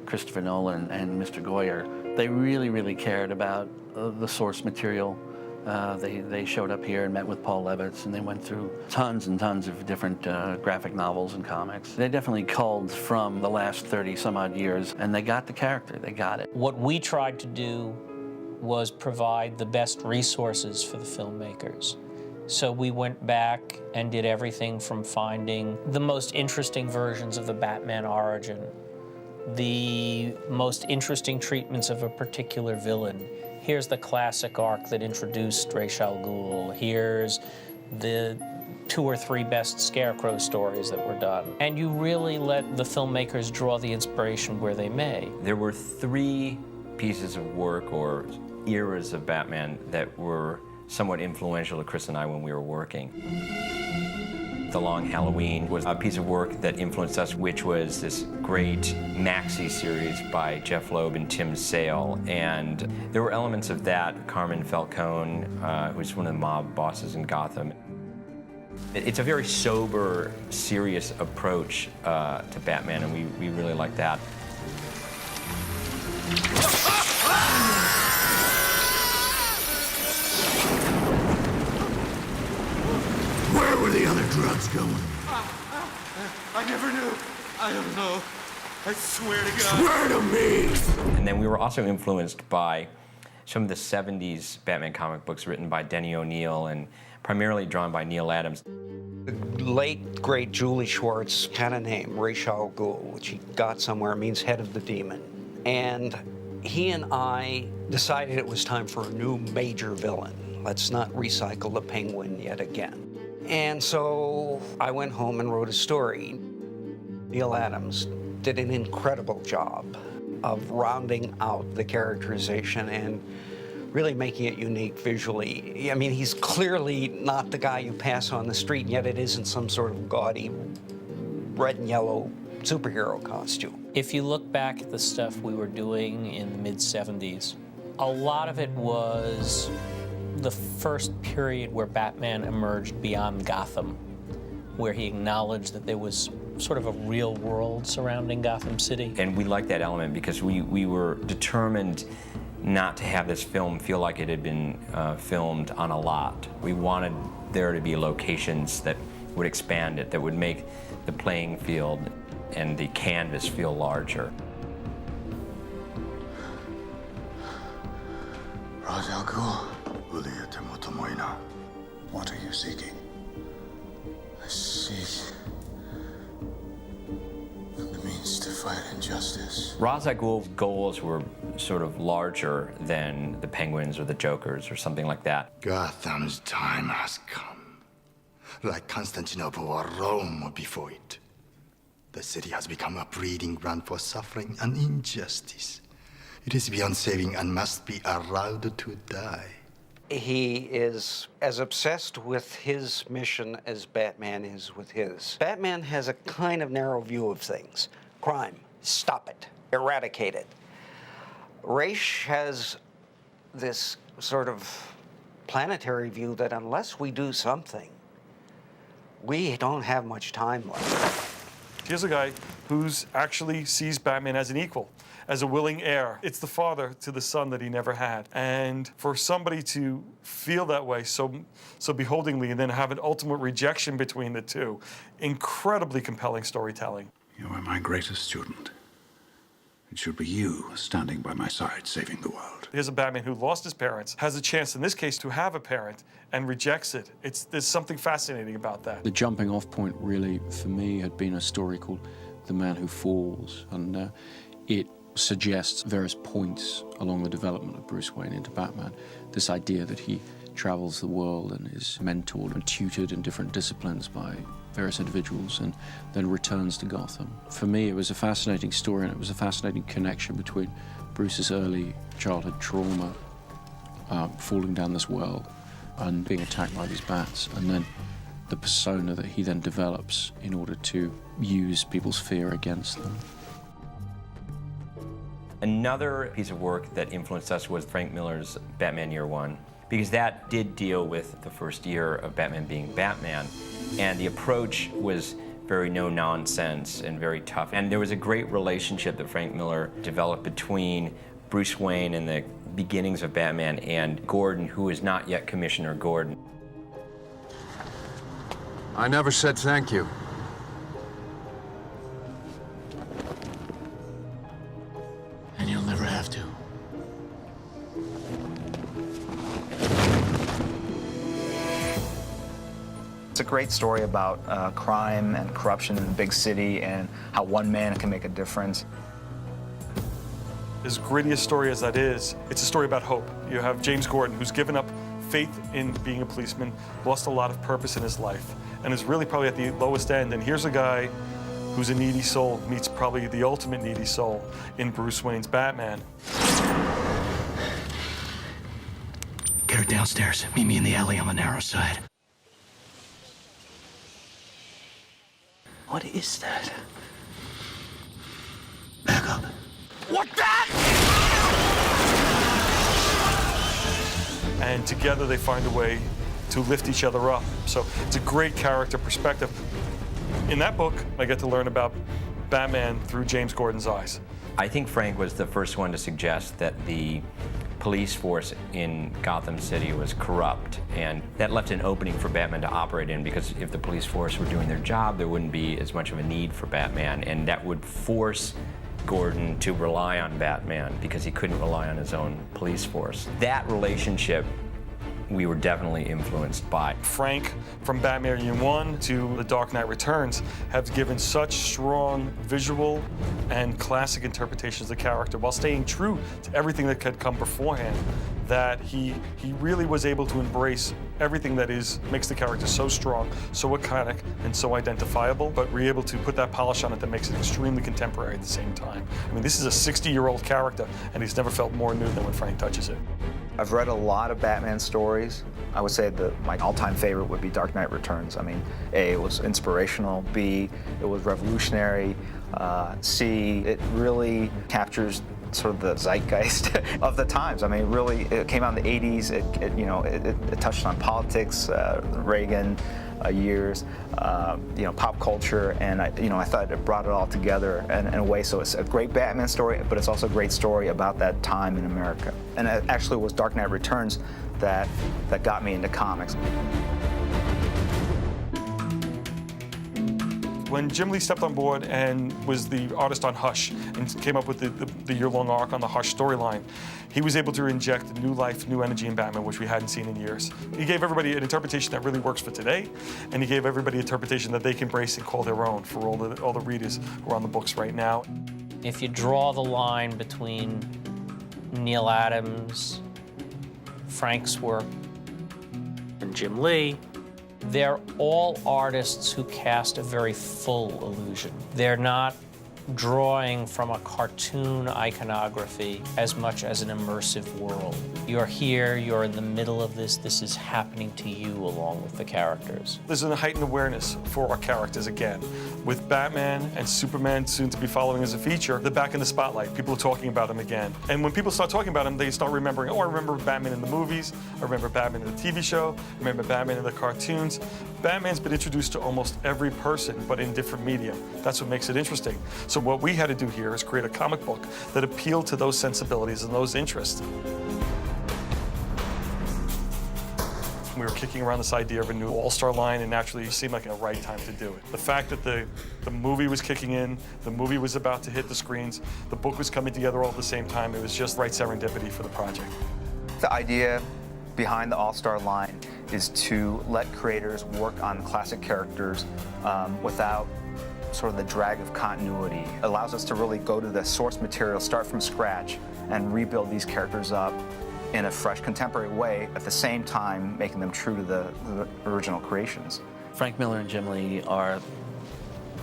Christopher Nolan and Mr. Goyer, they really cared about the source material. They showed up here and met with Paul Levitz, and they went through tons and tons of different graphic novels and comics. They definitely culled from the last 30-some-odd years, and they got the character. They got it. What we tried to do was provide the best resources for the filmmakers. So we went back and did everything from finding the most interesting versions of the Batman origin, the most interesting treatments of a particular villain. Here's the classic arc that introduced Ra's al Ghul. Here's the 2 or 3 best Scarecrow stories that were done. And you really let the filmmakers draw the inspiration where they may. There were 3 pieces of work or eras of Batman that were somewhat influential to Chris and I when we were working. The Long Halloween was a piece of work that influenced us, which was this great maxi series by Jeff Loeb and Tim Sale. And there were elements of that. Carmine Falcone, who's one of the mob bosses in Gotham. It's a very sober, serious approach to Batman, and we really like that. Where were the other drugs going? I never knew. I don't know. I swear to God. Swear to me! And then we were also influenced by some of the 70s Batman comic books written by Denny O'Neil and primarily drawn by Neil Adams. The late, great Julie Schwartz had a name, Ra's al Ghul, which he got somewhere, means head of the demon. And he and I decided it was time for a new major villain. Let's not recycle the Penguin yet again. And so I went home and wrote a story. Neil Adams did an incredible job of rounding out the characterization and really making it unique visually. I mean, he's clearly not the guy you pass on the street, and yet it isn't some sort of gaudy red and yellow superhero costume. If you look back at the stuff we were doing in the mid-70s, a lot of it was the first period where Batman emerged beyond Gotham, where he acknowledged that there was sort of a real world surrounding Gotham City. And we liked that element because we were determined not to have this film feel like it had been filmed on a lot. We wanted there to be locations that would expand it, that would make the playing field and the canvas feel larger. Ra's al Ghul, what are you seeking? I seek the means to fight injustice. Ra's al Ghul's goals were sort of larger than the Penguins or the Jokers or something like that. Gotham's time has come. Like Constantinople or Rome before it. The city has become a breeding ground for suffering and injustice. It is beyond saving and must be allowed to die. He is as obsessed with his mission as Batman is with his. Batman has a kind of narrow view of things. Crime, stop it, eradicate it. Ra's has this sort of planetary view that unless we do something, we don't have much time left. Here's a guy who's actually sees Batman as an equal, as a willing heir. It's the father to the son that he never had. And for somebody to feel that way so beholdingly and then have an ultimate rejection between the two, incredibly compelling storytelling. You are my greatest student. It should be you standing by my side, saving the world. Here's a Batman who lost his parents, has a chance in this case to have a parent, and rejects it. There's something fascinating about that. The jumping off point really, for me, had been a story called The Man Who Falls, and it suggests various points along the development of Bruce Wayne into Batman. This idea that he travels the world and is mentored and tutored in different disciplines by various individuals and then returns to Gotham. For me, it was a fascinating story, and it was a fascinating connection between Bruce's early childhood trauma, falling down this well and being attacked by these bats, and then the persona that he then develops in order to use people's fear against them. Another piece of work that influenced us was Frank Miller's Batman Year One, because that did deal with the first year of Batman being Batman, and the approach was very no-nonsense and very tough. And there was a great relationship that Frank Miller developed between Bruce Wayne and the beginnings of Batman and Gordon, who is not yet Commissioner Gordon. I never said thank you. And you'll never have to. It's a great story about crime and corruption in the big city and how one man can make a difference. As gritty a story as that is, it's a story about hope. You have James Gordon, who's given up faith in being a policeman, lost a lot of purpose in his life, and is really probably at the lowest end. And here's a guy who's a needy soul, meets probably the ultimate needy soul in Bruce Wayne's Batman. Get her downstairs. Meet me in the alley on the narrow side. What is that? Back up. What that? And together they find a way to lift each other up. So it's a great character perspective. In that book, I get to learn about Batman through James Gordon's eyes. I think Frank was the first one to suggest that the police force in Gotham City was corrupt, and that left an opening for Batman to operate in, because if the police force were doing their job, there wouldn't be as much of a need for Batman, and that would force Gordon to rely on Batman because he couldn't rely on his own police force. That relationship we were definitely influenced by. Frank, from Batman Year One to The Dark Knight Returns, have given such strong visual and classic interpretations of the character while staying true to everything that had come beforehand, that he really was able to embrace everything that makes the character so strong, so iconic, and so identifiable, but we're able to put that polish on it that makes it extremely contemporary at the same time. I mean, this is a 60-year-old character, and he's never felt more new than when Frank touches it. I've read a lot of Batman stories. I would say that my all-time favorite would be Dark Knight Returns. I mean, A, it was inspirational, B, it was revolutionary, C, it really captures sort of the zeitgeist of the times. I mean, really, it came out in the 80s. It touched on politics, Reagan years, pop culture, and I thought it brought it all together in a way. So it's a great Batman story, but it's also a great story about that time in America. And it actually was Dark Knight Returns that got me into comics. When Jim Lee stepped on board and was the artist on Hush and came up with the year-long arc on the Hush storyline, he was able to inject new life, new energy in Batman, which we hadn't seen in years. He gave everybody an interpretation that really works for today, and he gave everybody an interpretation that they can embrace and call their own for all the readers who are on the books right now. If you draw the line between Neil Adams, Frank's work, and Jim Lee, they're all artists who cast a very full illusion. They're not drawing from a cartoon iconography as much as an immersive world. You're here, you're in the middle of this is happening to you along with the characters. There's a heightened awareness for our characters again. With Batman and Superman soon to be following as a feature, they're back in the spotlight. People are talking about them again. And when people start talking about them, they start remembering, oh, I remember Batman in the movies, I remember Batman in the TV show, I remember Batman in the cartoons. Batman's been introduced to almost every person, but in different medium. That's what makes it interesting. So what we had to do here is create a comic book that appealed to those sensibilities and those interests. We were kicking around this idea of a new all-star line, and naturally it seemed like a right time to do it. The fact that the movie was kicking in, the movie was about to hit the screens, the book was coming together all at the same time, it was just right serendipity for the project. The idea behind the all-star line is to let creators work on classic characters without sort of the drag of continuity. It allows us to really go to the source material, start from scratch, and rebuild these characters up in a fresh, contemporary way, at the same time making them true to the original creations. Frank Miller and Jim Lee are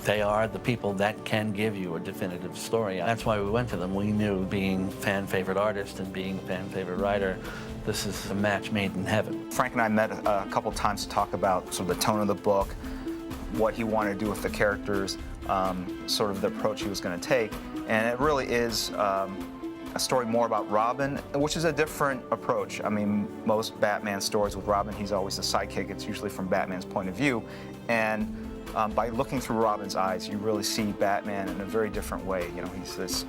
the people that can give you a definitive story. That's why we went to them. We knew, being fan-favorite artist and being fan-favorite writer, this is a match made in heaven. Frank and I met a couple times to talk about sort of the tone of the book, what he wanted to do with the characters, sort of the approach he was going to take. And it really is a story more about Robin, which is a different approach. I mean, most Batman stories with Robin, he's always the sidekick. It's usually from Batman's point of view. And by looking through Robin's eyes, you really see Batman in a very different way. You know,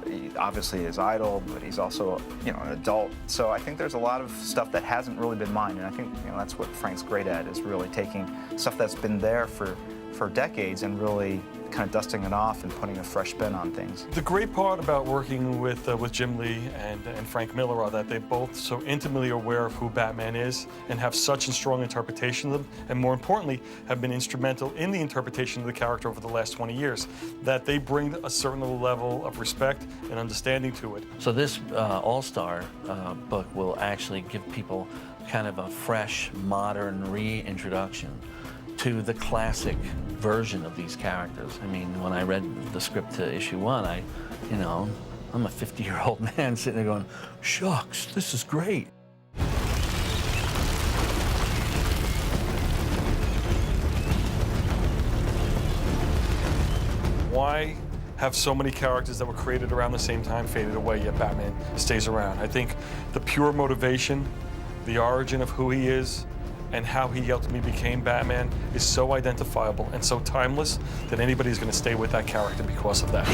he obviously his idol, but he's also, an adult. So I think there's a lot of stuff that hasn't really been mined, and I think, that's what Frank's great at, is really taking stuff that's been there for decades and really kind of dusting it off and putting a fresh spin on things. The great part about working with Jim Lee and Frank Miller are that they're both so intimately aware of who Batman is and have such a strong interpretation of them, and more importantly, have been instrumental in the interpretation of the character over the last 20 years, that they bring a certain level of respect and understanding to it. So this All-Star book will actually give people kind of a fresh, modern reintroduction to the classic version of these characters. I mean, when I read the script to issue 1, I'm a 50-year-old man sitting there going, shucks, this is great. Why have so many characters that were created around the same time faded away, yet Batman stays around? I think the pure motivation, the origin of who he is, and how he ultimately became Batman is so identifiable and so timeless that anybody's going to stay with that character because of that.